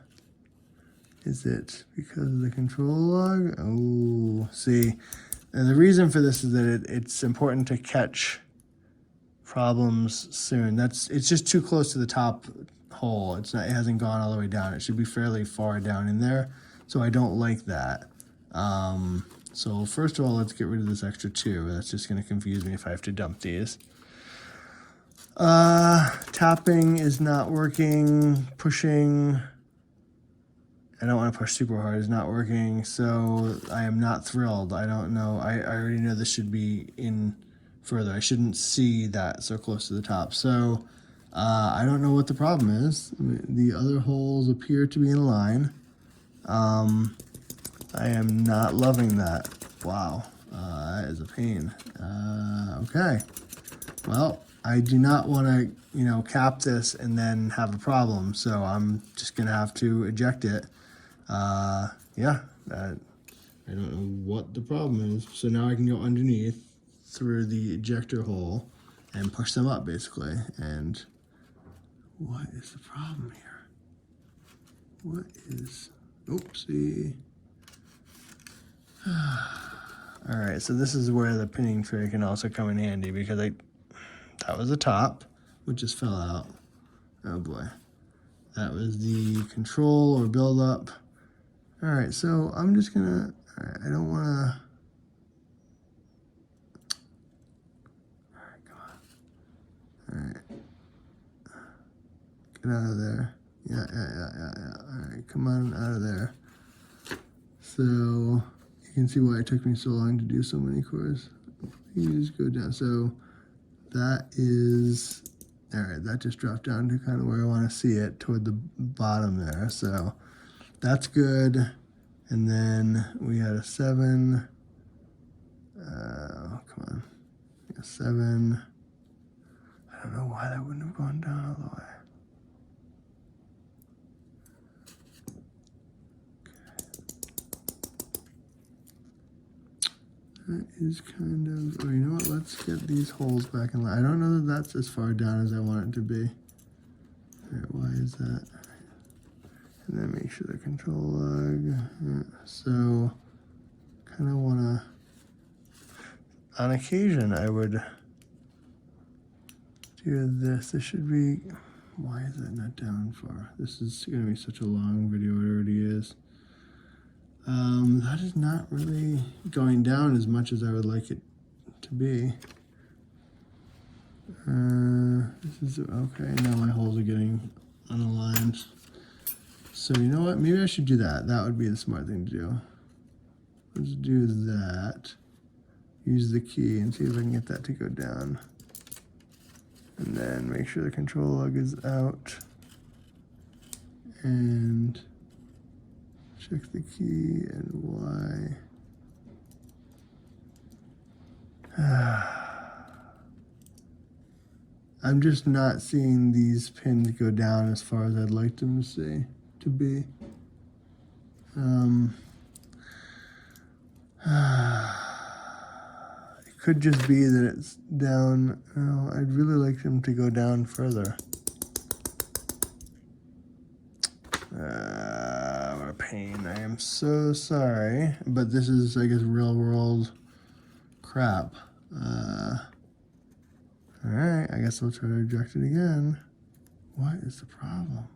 Is it because of the control lug? Oh, see. And the reason for this is that it's important to catch problems soon. It's just too close to the top hole. It hasn't gone all the way down. It should be fairly far down in there. So I don't like that. So first of all, let's get rid of this extra 2. That's just going to confuse me if I have to dump these. Tapping is not working. Pushing, I don't want to push super hard, is not working. So I am not thrilled. I don't know. I already know this should be in further. I shouldn't see that so close to the top. So I don't know what the problem is. The other holes appear to be in line. I am not loving that. Wow, that is a pain. Okay, well, I do not want to, you know, cap this and then have a problem. So I'm just gonna have to eject it. Yeah, I don't know what the problem is. So now I can go underneath through the ejector hole and push them up basically. And what is the problem here? What is, oopsie. All right, so this is where the pinning tray can also come in handy because that was the top, which just fell out. Oh boy. That was the control or build up. All right, so I'm just gonna, all right, I don't wanna, all right, come on. All right, get out of there. Yeah. All right, come on out of there. So you can see why it took me so long to do so many cores. Please go down. So that is, all right, that just dropped down to kind of where I want to see it, toward the bottom there. So that's good. And then we had a 7. Come on. A 7. I don't know why that wouldn't have gone down all the way. That is kind of, oh, you know what, let's get these holes back in line. I don't know that that's as far down as I want it to be. All right, why is that? And then make sure the control lug. Yeah, so, kind of want to, on occasion, I would do this. This should be, why is that not down far? This is going to be such a long video, it already is. That is not really going down as much as I would like it to be. This is, okay, now my holes are getting unaligned. So you know what, maybe I should do that. That would be the smart thing to do. Let's do that. Use the key and see if I can get that to go down. And then make sure the control lug is out. and check the key and Y. I'm just not seeing these pins go down as far as I'd like them to be. It could just be that it's down. Oh, I'd really like them to go down further. What a pain. I am so sorry, but this is, I guess, real world crap. All right, I guess I'll try to eject it again. What is the problem?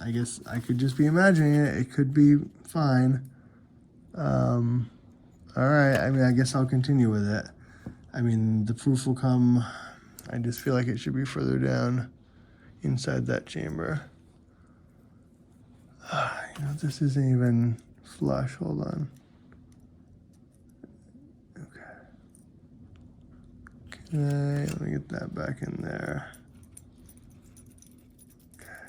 I guess I could just be imagining it. It could be fine. All right, I mean, I guess I'll continue with it. I mean, the proof will come. I just feel like it should be further down inside that chamber. You know, this isn't even flush. Hold on. Okay. Let me get that back in there. Okay.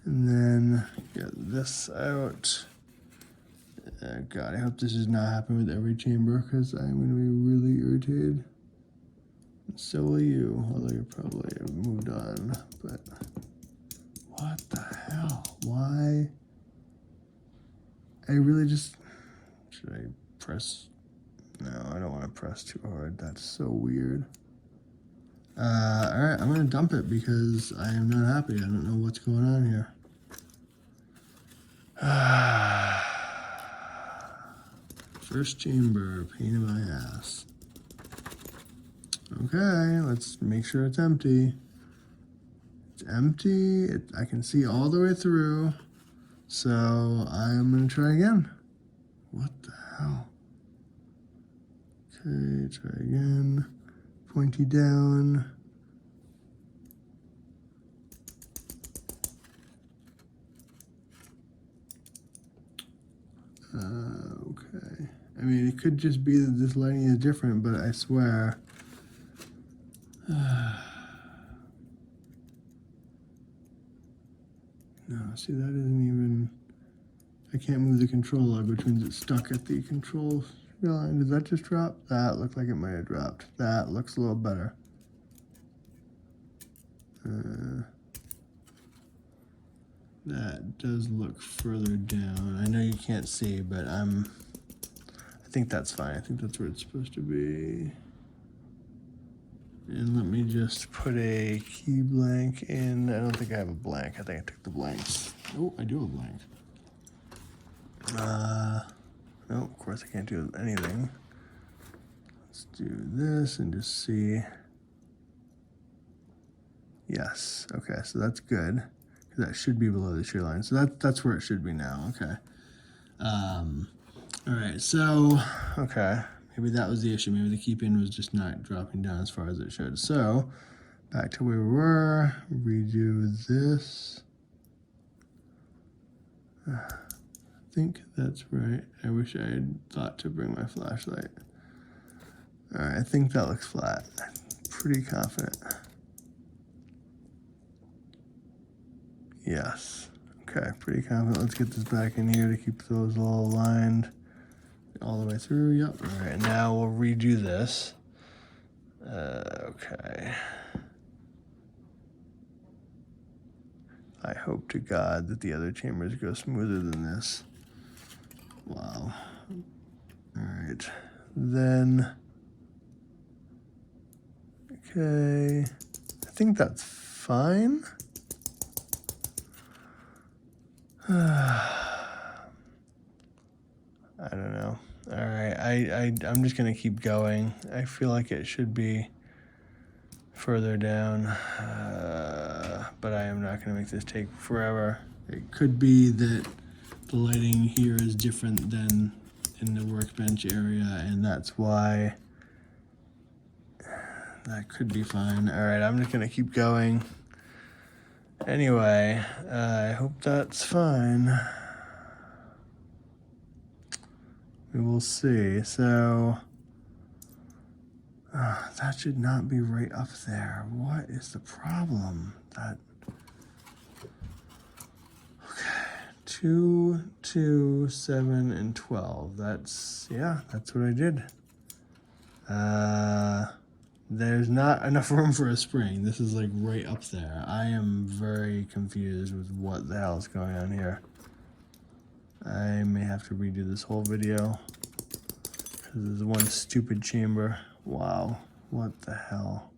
And then get this out. Oh God, I hope this does not happen with every chamber because I'm going to be really irritated. And so will you, although you probably have moved on. But what the hell? Why? I really just... Should I press? No, I don't want to press too hard. That's so weird. Alright, I'm going to dump it because I am not happy. I don't know what's going on here. First chamber, pain in my ass. Okay, let's make sure it's empty. It's empty. I can see all the way through. So I'm gonna try again. What the hell? Okay, try again. Pointy down. Okay. I mean, it could just be that this lighting is different, but I swear. No, see, that isn't even... I can't move the control log, which means it's stuck at the control line. Did that just drop? That looked like it might have dropped. That looks a little better. That does look further down. I know you can't see, but I think that's fine. I think that's where it's supposed to be. And let me just put a key blank in. I don't think I have a blank. I think I took the blanks. Oh, I do have a blank. No, of course I can't do anything. Let's do this and just see. Yes, okay, so that's good. That should be below the shear line. So that's where it should be now, okay. All right, so, okay. Maybe that was the issue. Maybe the key pin was just not dropping down as far as it should. So, back to where we were, redo this. I think that's right. I wish I had thought to bring my flashlight. All right, I think that looks flat. I'm pretty confident. Yes. Okay, pretty confident. Let's get this back in here to keep those all aligned all the way through. Yep. All right, now we'll redo this. Okay. I hope to God that the other chambers go smoother than this. Wow. All right. Then, okay. I think that's fine. I don't know. All right, I'm just gonna keep going. I feel like it should be further down, but I am not gonna make this take forever. It could be that the lighting here is different than in the workbench area, and that's why that could be fine. All right, I'm just gonna keep going. Anyway, I hope that's fine. We will see. So that should not be right up there. What is the problem? That 2, 2, 7, and 12. That's, yeah, that's what I did. There's not enough room for a spring. This is like right up there. I am very confused with what the hell is going on here. I may have to redo this whole video because there's one stupid chamber. Wow, what the hell?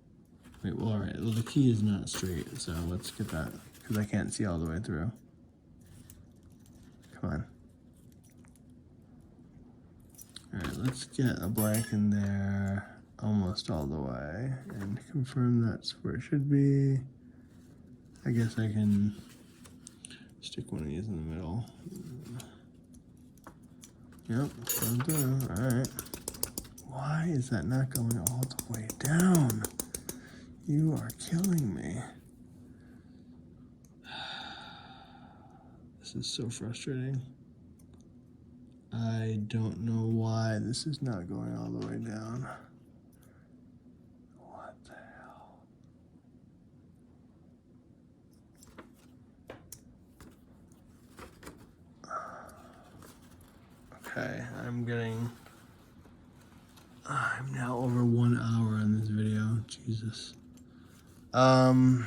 Wait, well, all right. Well, the key is not straight, so let's get that because I can't see all the way through. Come on. All right, let's get a blank in there almost all the way and confirm that's where it should be. I guess I can stick one of these in the middle. Yep, all right. Why is that not going all the way down? You are killing me. This is so frustrating. I don't know why this is not going all the way down. What the hell? Okay, I'm now over 1 hour on this video. Jesus. I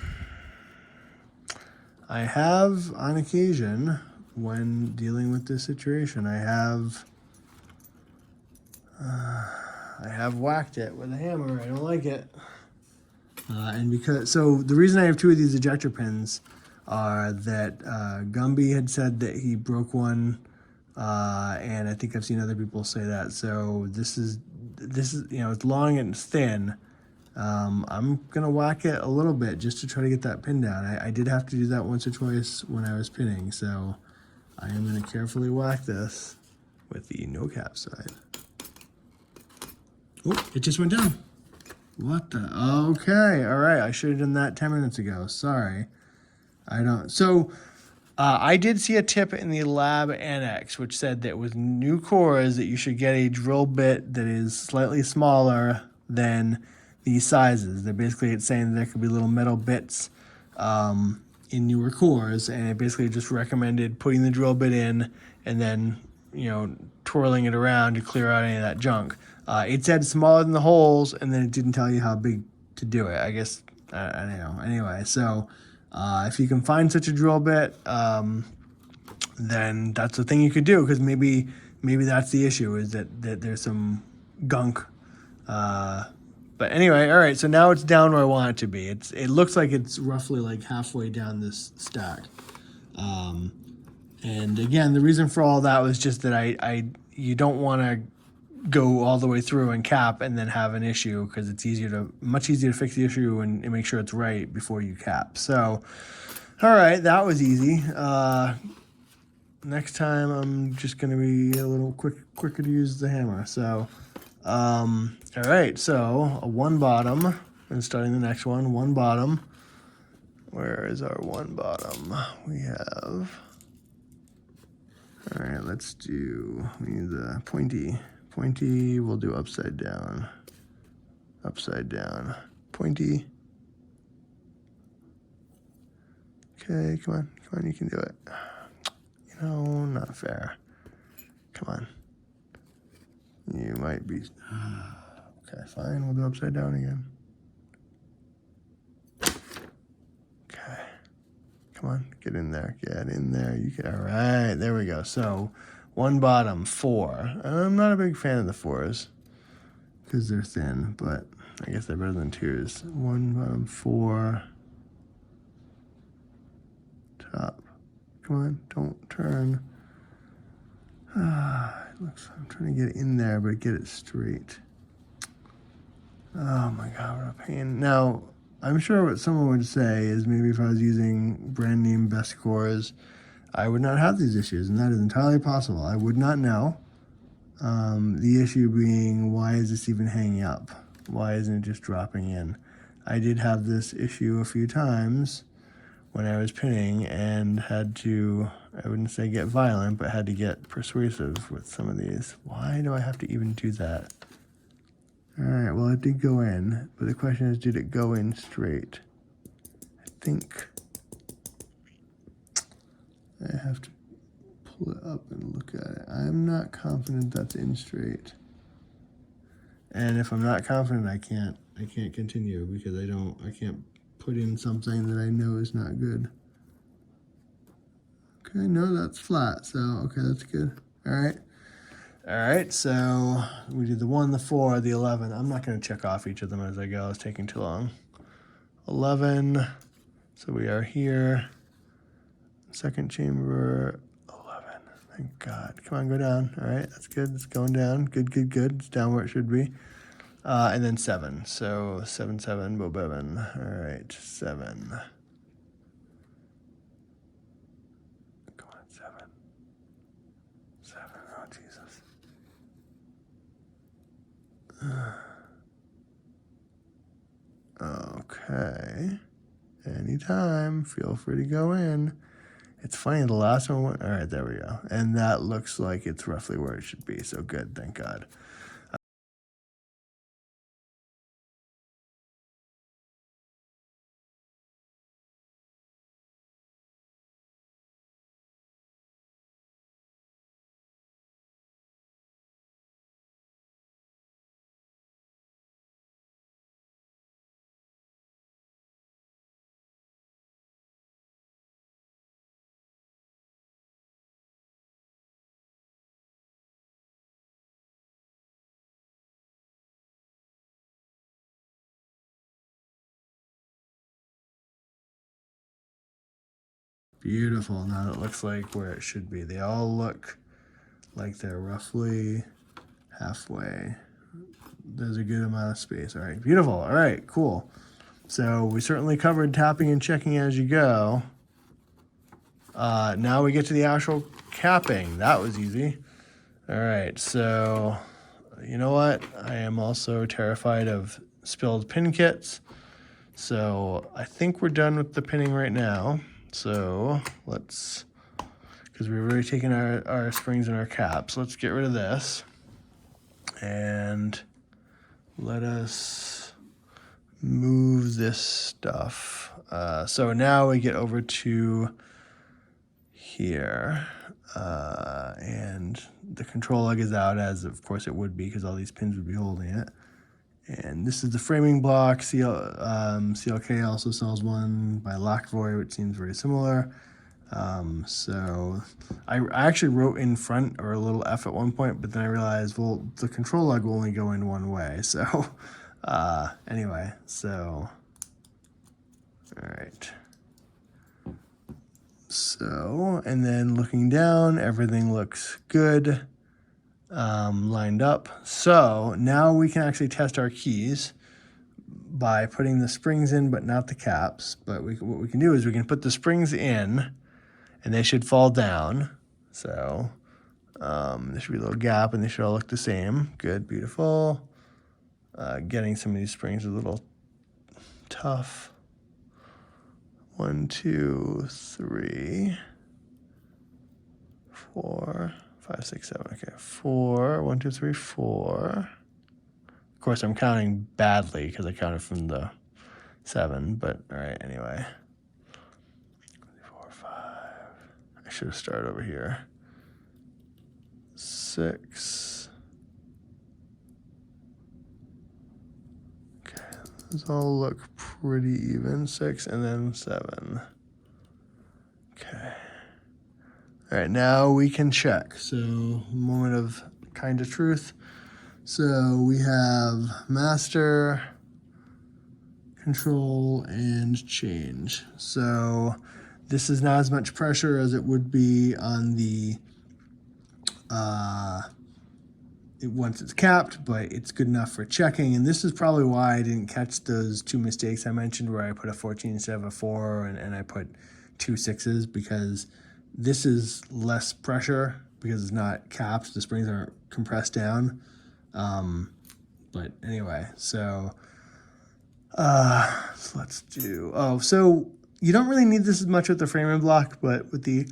have, on occasion, when dealing with this situation, I have whacked it with a hammer. I don't like it. So the reason I have 2 of these ejector pins are that Gumby had said that he broke one, and I think I've seen other people say that. So this is it's long and it's thin. I'm gonna whack it a little bit just to try to get that pin down. I did have to do that once or twice when I was pinning, so I am gonna carefully whack this with the no cap side. Oh, it just went down. What the? Okay, all right. I should have done that 10 minutes ago. Sorry. I did see a tip in the lab Annex, which said that with new cores that you should get a drill bit that is slightly smaller than these sizes. It's saying that there could be little metal bits in newer cores, and it basically just recommended putting the drill bit in and then, twirling it around to clear out any of that junk. It said smaller than the holes, and then it didn't tell you how big to do it. I guess, I don't know. Anyway, so if you can find such a drill bit, then that's the thing you could do, because maybe that's the issue, is that there's some gunk. But anyway, all right, so now it's down where I want it to be. It looks like it's roughly like halfway down this stack. And again, the reason for all that was just that you don't want to go all the way through and cap and then have an issue, because it's much easier to fix the issue and make sure it's right before you cap. So, all right, that was easy. Next time I'm just going to be a little quicker to use the hammer. So, all right, so a 1 bottom, and starting the next one, 1 bottom. Where is our 1 bottom? We have, all right, we need the pointy. Pointy, we'll do upside down, pointy. Okay, come on, you can do it. Not fair. Come on. You might be, okay, fine, we'll do upside down again. Okay, come on, get in there, you can, all right, there we go. So 1 bottom, 4. I'm not a big fan of the 4s because they're thin, but I guess they're better than 2s. 1 bottom, 4. Top. Come on, don't turn. I'm trying to get it in there, but get it straight. Oh my God, what a pain. Now, I'm sure what someone would say is maybe if I was using brand name best cores, I would not have these issues, and that is entirely possible. I would not know. The issue being, why is this even hanging up? Why isn't it just dropping in? I did have this issue a few times when I was pinning and had to I wouldn't say get violent, but had to get persuasive with some of these. Why do I have to even do that? All right, well, it did go in, but the question is, did it go in straight? I think I have to pull it up and look at it. I'm not confident that's in straight. And if I'm not confident, I can't continue because I can't put in something that I know is not good. Okay, no, that's flat, so okay, that's good. All right, so we did the 1, the 4, the 11. I'm not going to check off each of them as I go. It's taking too long. 11, so we are here. Second chamber, 11. Thank God. Come on, go down. All right, that's good. It's going down. Good. It's down where it should be. And then 7. So 7, 7, Bobevin. All right, 7. Come on, 7. 7. Oh, Jesus. Okay. Anytime. Feel free to go in. It's funny, the last one went, all right, there we go. And that looks like it's roughly where it should be. So good, thank God. Beautiful. Now it looks like where it should be. They all look like they're roughly halfway. There's a good amount of space. All right, beautiful. All right, cool. So we certainly covered tapping and checking as you go. Now we get to the actual capping. That was easy. All right, so you know what? I am also terrified of spilled pin kits. So I think we're done with the pinning right now. So let's, because we've already taken our springs and our caps, let's get rid of this. And let us move this stuff. So now we get over to here. And the control leg is out, as of course it would be, because all these pins would be holding it. And this is the framing block. CLK also sells one by Lockvoy, which seems very similar. So I actually wrote in front or a little F at one point, but then I realized, well, the control leg will only go in one way. So anyway, so all right. So, and then looking down, everything looks good. Lined up. So now we can actually test our keys by putting the springs in, but not the caps. But what we can do is we can put the springs in, and they should fall down. So there should be a little gap, and they should all look the same. Good, beautiful. Getting some of these springs a little tough. 1, 2, 3, 4, 5, 6, 7. Okay, 4. 1, 2, 3, 4. Of course, I'm counting badly because I counted from the 7, but all right, anyway. 4, 5. I should have started over here. 6. Okay, those all look pretty even. 6 and then 7. Okay. All right, now we can check. So, moment of kind of truth. So we have master, control, and change. So this is not as much pressure as it would be on the once it's capped, but it's good enough for checking. And this is probably why I didn't catch those 2 mistakes I mentioned where I put a 14 instead of a 4 and I put 2 6s, because this is less pressure because it's not capped. The springs aren't compressed down. But anyway, so let's do, so you don't really need this as much with the framing block, but with the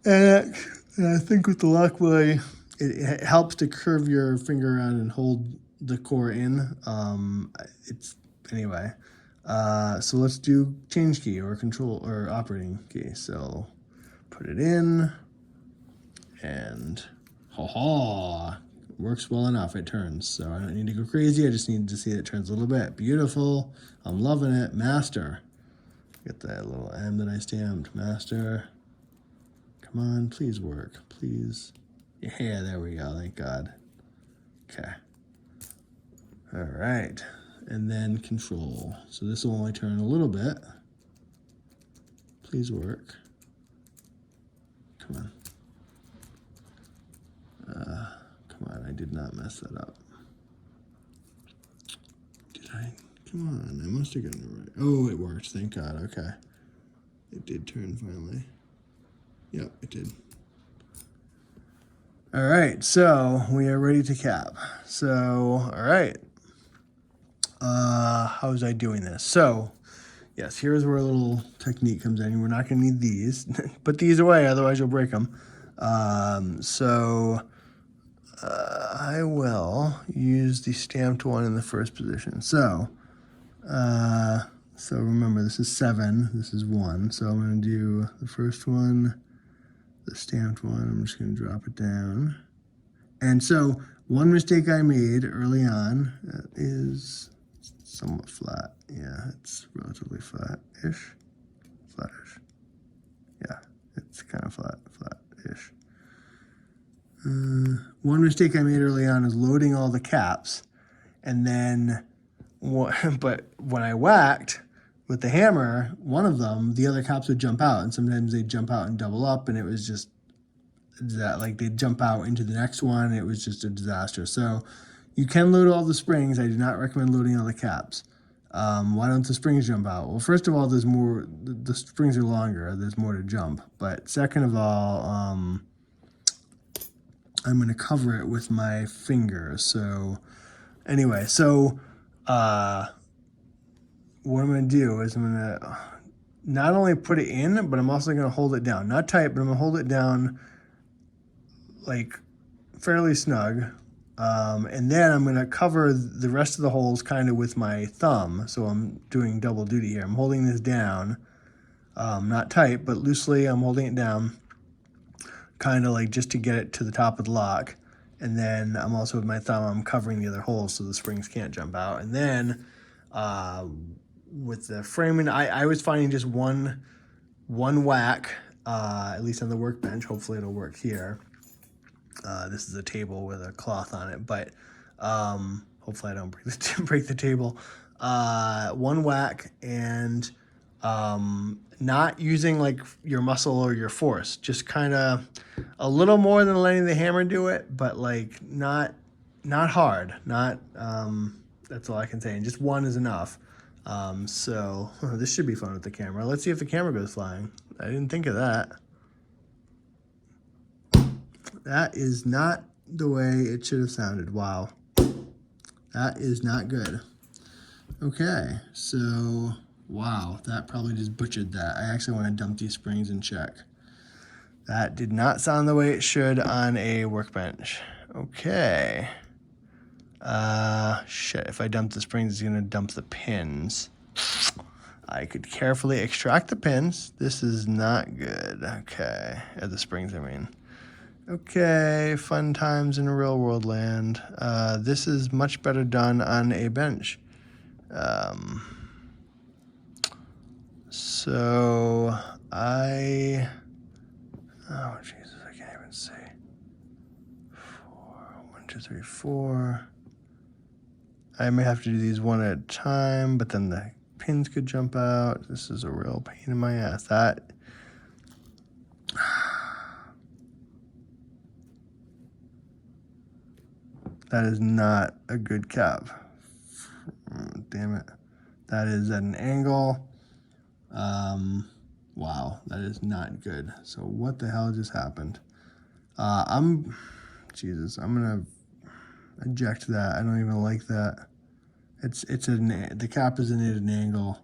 Annex. And I think with the lock way, it helps to curve your finger around and hold the core in. Anyway. So let's do change key or control or operating key. So put it in and works well enough. It turns. So I don't need to go crazy. I just need to see it turns a little bit. Beautiful. I'm loving it. Master. Get that little M that I stamped. Master. Come on, please work. Please. Yeah, there we go. Thank God. Okay. All right. And then control. So this will only turn a little bit. Please work. Come on. Come on, I did not mess that up. Did I? Come on, I must have gotten it right. Oh, it worked, thank God, okay. It did turn finally. Yep, it did. All right, so we are ready to cap. So, all right. How was I doing this? So, yes, here's where a little technique comes in. We're not going to need these. Put these away, otherwise you'll break them. I will use the stamped one in the first position. So remember, this is 7. This is 1. So I'm going to do the first one, the stamped one. I'm just going to drop it down. And so one mistake I made early on is somewhat flat. Yeah, it's relatively flat-ish. Flat-ish. Yeah, it's kind of flat-ish. One mistake I made early on is loading all the caps, and then, but when I whacked with the hammer, one of them, the other caps would jump out, and sometimes they'd jump out and double up, and it was just that, like, they'd jump out into the next one, and it was just a disaster. So you can load all the springs. I do not recommend loading all the caps. Why don't the springs jump out? Well, first of all, there's more, the springs are longer, there's more to jump, but second of all, I'm going to cover it with my finger. So anyway, so what I'm going to do is I'm going to not only put it in, but I'm also going to hold it down. Not tight, but I'm going to hold it down like fairly snug. And then I'm going to cover the rest of the holes kind of with my thumb. So I'm doing double duty here. I'm holding this down, not tight, but loosely. I'm holding it down, kind of like just to get it to the top of the lock. And then I'm also with my thumb, I'm covering the other holes so the springs can't jump out. And then with the framing, I was finding just one whack, at least on the workbench. Hopefully it'll work here. This is a table with a cloth on it, but hopefully I don't break the table. One whack, and not using like your muscle or your force, just kind of a little more than letting the hammer do it, but like not hard, that's all I can say. And just one is enough. So this should be fun with the camera. Let's see if the camera goes flying. I didn't think of that. That is not the way it should have sounded. Wow. That is not good. Okay, so wow, that probably just butchered that. I actually want to dump these springs and check. That did not sound the way it should on a workbench. Okay. Shit, if I dump the springs, it's gonna dump the pins. I could carefully extract the pins. This is not good. Okay, the springs, I mean. Okay, fun times in real world land. This is much better done on a bench. So oh Jesus, I can't even see. 1, 2, 3, 4. I may have to do these one at a time, but then the pins could jump out. This is a real pain in my ass. That is not a good cap. Damn it. That is at an angle. Wow, that is not good. So what the hell just happened? I'm gonna eject that. I don't even like that. The cap is in at an angle.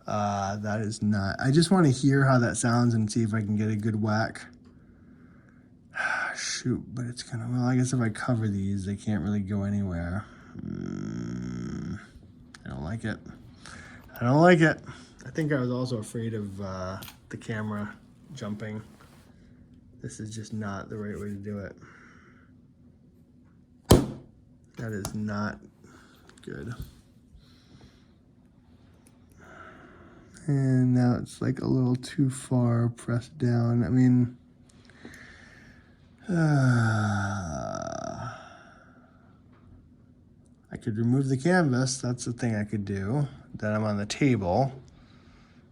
That is not. I just want to hear how that sounds and see if I can get a good whack. Shoot, but it's gonna, well, I guess if I cover these, they can't really go anywhere. I don't like it. I don't like it. I think I was also afraid of the camera jumping. This is just not the right way to do it. That is not good. And now it's like a little too far pressed down. I mean, I could remove the canvas. That's the thing I could do. Then I'm on the table.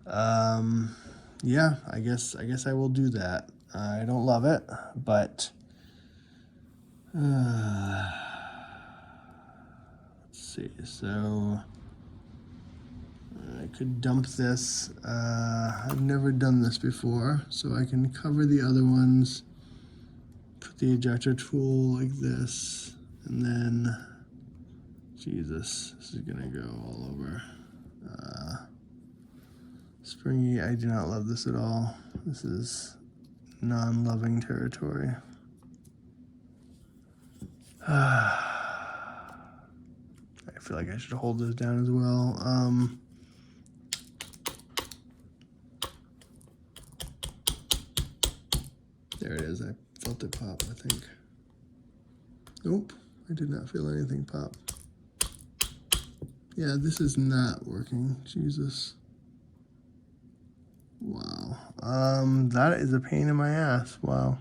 Yeah, I guess I will do that. I don't love it, but let's see. So I could dump this. I've never done this before, so I can cover the other ones. Put the ejector tool like this, and then, Jesus, this is gonna go all over. Springy, I do not love this at all. This is non-loving territory. I feel like I should hold this down as well. There it is. I felt it pop, I think. Nope, I did not feel anything pop. Yeah, this is not working. Jesus. Wow. That is a pain in my ass. Wow.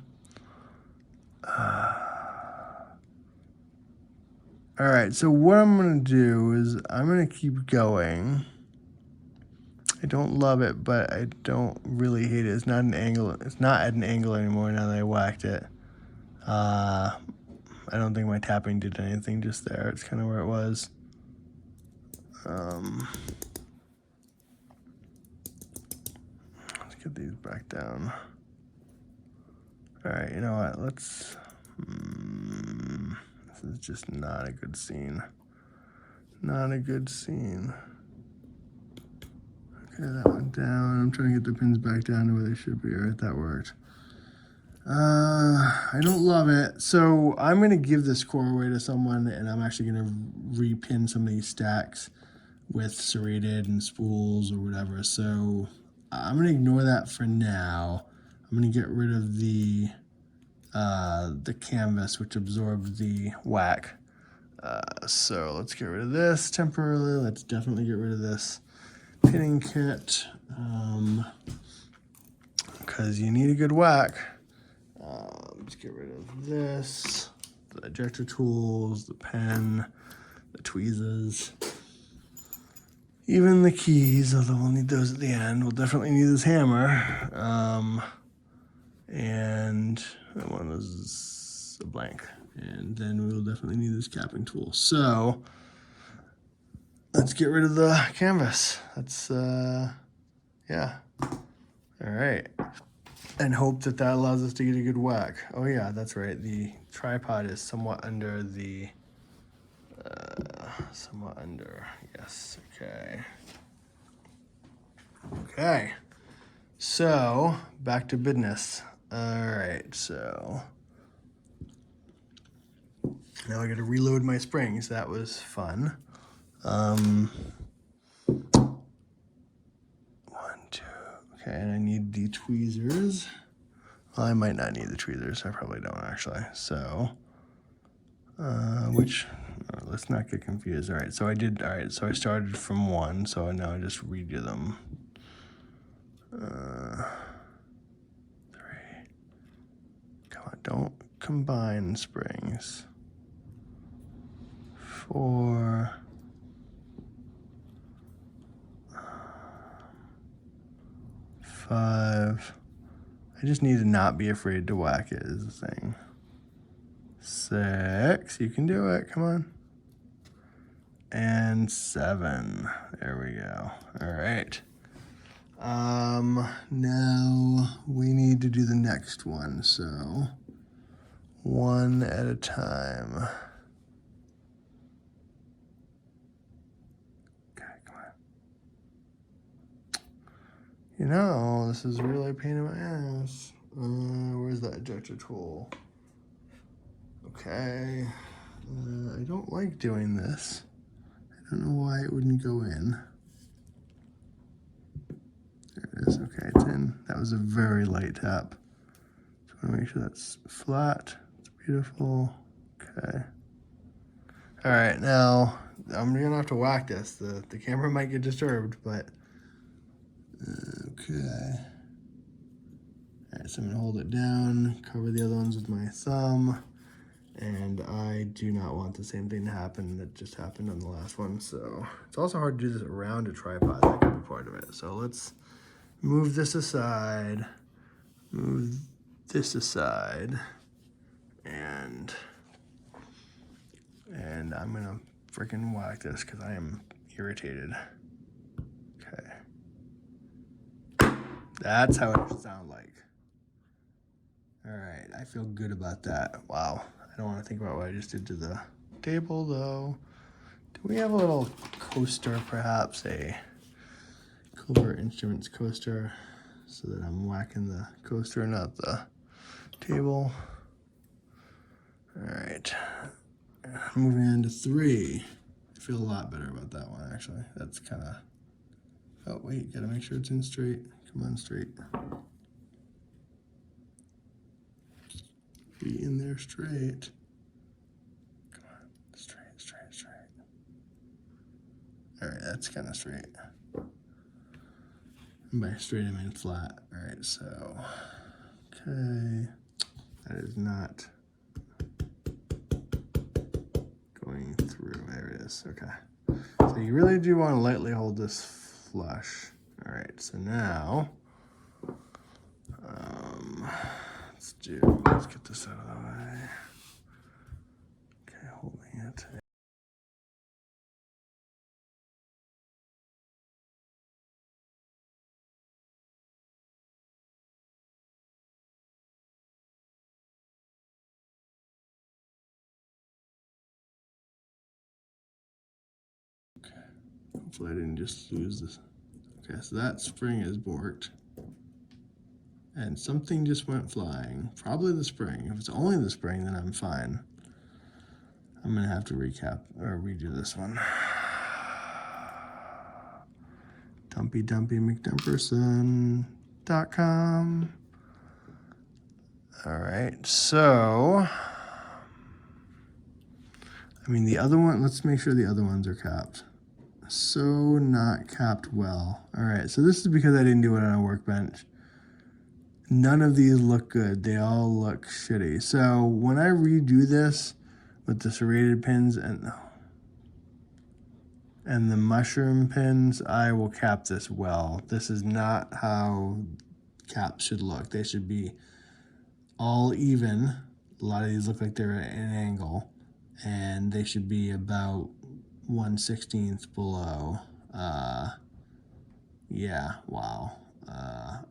All right, so what I'm gonna do is I'm gonna keep going. I don't love it, but I don't really hate it. It's not an angle. It's not at an angle anymore now that I whacked it. I don't think my tapping did anything just there. It's kind of where it was. Let's get these back down. All right, you know what? Let's. This is just not a good scene. Not a good scene. Okay, that went down. I'm trying to get the pins back down to where they should be. All right, that worked. I don't love it. So I'm going to give this core away to someone, and I'm actually going to repin some of these stacks with serrated and spools or whatever. So I'm going to ignore that for now. I'm going to get rid of the canvas, which absorbed the whack. So let's get rid of this temporarily. Let's definitely get rid of this pinning kit, because you need a good whack. Let's get rid of this, the ejector tools, the pen, the tweezers, even the keys, although we'll need those at the end. We'll definitely need this hammer. And one of those is a blank. And then we'll definitely need this capping tool. So let's get rid of the canvas. That's, yeah. All right. And hope that that allows us to get a good whack. Oh yeah, that's right. The tripod is somewhat under the, yes, okay. Okay, so back to business. All right, so now I gotta reload my springs. That was fun. 1, 2, okay, and I need the tweezers. Well, I might not need the tweezers. I probably don't actually. So, let's not get confused. All right, so I did, all right, so I started from 1, so now I just redo them. 3. Come on, don't combine springs. 4. 5. I just need to not be afraid to whack it is the thing. 6, you can do it, come on. And 7, there we go. All right. Now we need to do the next one, so one at a time. Okay, come on. You know, this is really a pain in my ass. Where's that ejector tool? Okay. I don't like doing this. I don't know why it wouldn't go in. There it is. Okay, it's in. That was a very light tap. So I want to make sure that's flat. It's beautiful. Okay. All right, now I'm gonna have to whack this. The camera might get disturbed, but okay. All right, so I'm gonna hold it down, cover the other ones with my thumb, and I do not want the same thing to happen that just happened on the last one. So it's also hard to do this around a tripod. That could be part of it. So let's move this aside, move this aside, and I'm gonna freaking whack this because I am irritated. Okay. That's how it should sound like. All right, I feel good about that. Wow, I don't want to think about what I just did to the table though. Do we have a little coaster, perhaps a Covert Instruments coaster, so that I'm whacking the coaster, not the table? All right, moving on to 3. I feel a lot better about that one, actually. That's kind of, oh wait, gotta make sure it's in straight. Come on, straight. Be in there straight. Come on, straight. All right, that's kind of straight. And by straight, I mean flat. All right, so, okay. That is not going through. There it is, okay. So you really do want to lightly hold this flush. All right, so now, let's get this out of the way. Okay, holding it. Okay, hopefully I didn't just lose this. Okay, so that spring is borked. And something just went flying. Probably the spring. If it's only the spring, then I'm fine. I'm gonna have to recap or redo this one. DumpyMcDumperson.com. All right, so I mean the other one. Let's make sure the other ones are capped. So not capped well. All right, so this is because I didn't do it on a workbench. None of these look good. They all look shitty. So when I redo this with the serrated pins and the mushroom pins, I will cap this well. This is not how caps should look. They should be all even. A lot of these look like they're at an angle, and they should be about 1/16 below. Yeah, wow.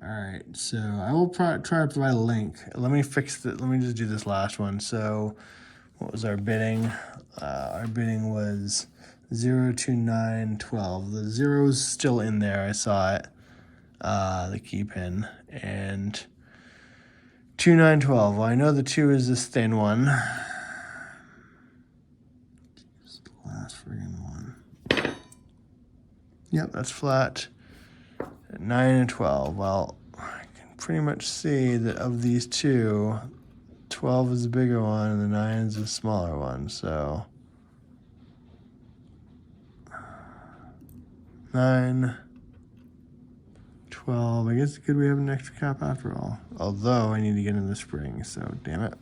All right, so I will try to provide a link. Let me fix it. Let me just do this last one. So what was our bidding? Our bidding was 02912. The zero's still in there. I saw it, the key pin, and 2912. Well, I know the 2 is this thin one. It's the last friggin' one. Yep, that's flat. 9 and 12. Well, I can pretty much see that of these two, 12 is the bigger one and the 9 is the smaller one. So 9, 12. I guess it's good we have an extra cap after all. Although I need to get in the spring, so damn it.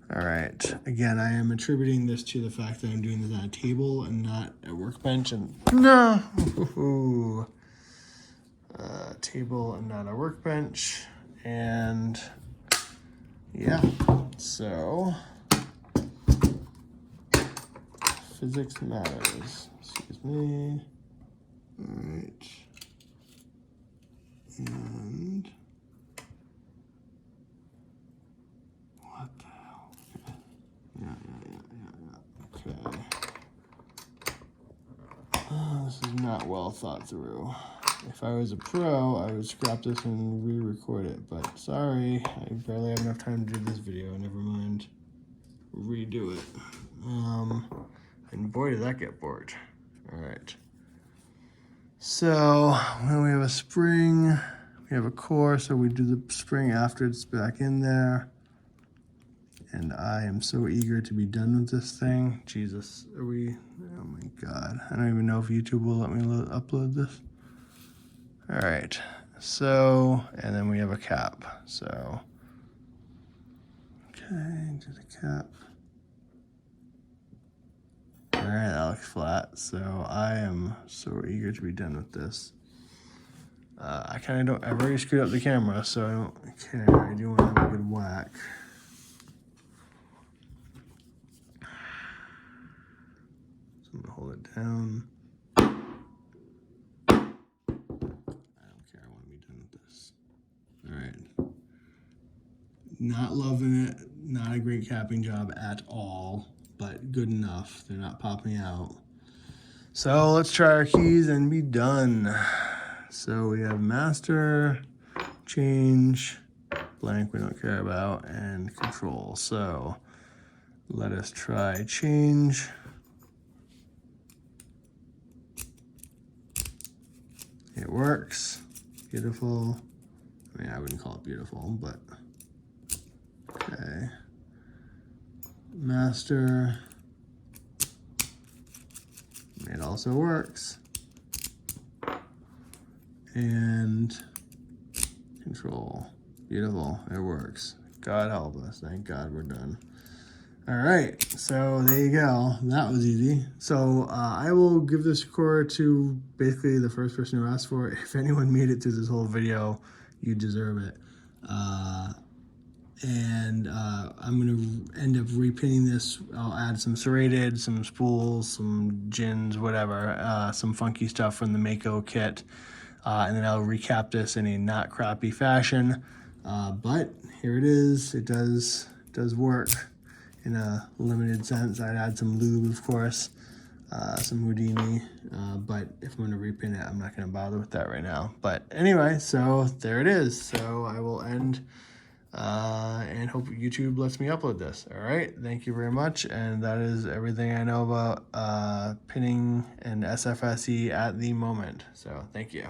All right. Again, I am attributing this to the fact that I'm doing this on a table and not a workbench. And no, table and not a workbench. And yeah, so physics matters. Excuse me. All right. And what the hell? Yeah. Okay. This is not well thought through. If I was a pro, I would scrap this and re-record it, but sorry, I barely have enough time to do this video. Never mind, redo it. And boy, did that get bored. All right. So when we have a spring, we have a core, so we do the spring after it's back in there. And I am so eager to be done with this thing. Jesus, are we, oh my God. I don't even know if YouTube will let me upload this. All right, so, and then we have a cap. So, okay, do the cap. All right, that looks flat. So I am so eager to be done with this. I kind of don't, I've already screwed up the camera, so I don't care. I do want to have a good whack. So I'm gonna hold it down. I don't care, I want to be done with this. All right. Not loving it, not a great capping job at all, but good enough. They're not popping out. So let's try our keys and be done. So we have master, change, blank we don't care about, and control. So let us try change. It works. Beautiful. I mean, I wouldn't call it beautiful, but okay. Master. It also works. And control. Beautiful. It works. God help us. Thank God we're done. All right. So there you go. That was easy. So I will give this record to basically the first person who asked for it. If anyone made it through this whole video, you deserve it. I'm going to end up repinning this. I'll add some serrated, some spools, some gins, whatever, some funky stuff from the Mako kit. And then I'll recap this in a not crappy fashion. But here it is. It does work in a limited sense. I'd add some lube, of course, some Houdini. But if I'm going to repin it, I'm not going to bother with that right now. But anyway, so there it is. So I will end and hope YouTube lets me upload this. All right, thank you very much. And that is everything I know about pinning and SFIC at the moment. So thank you.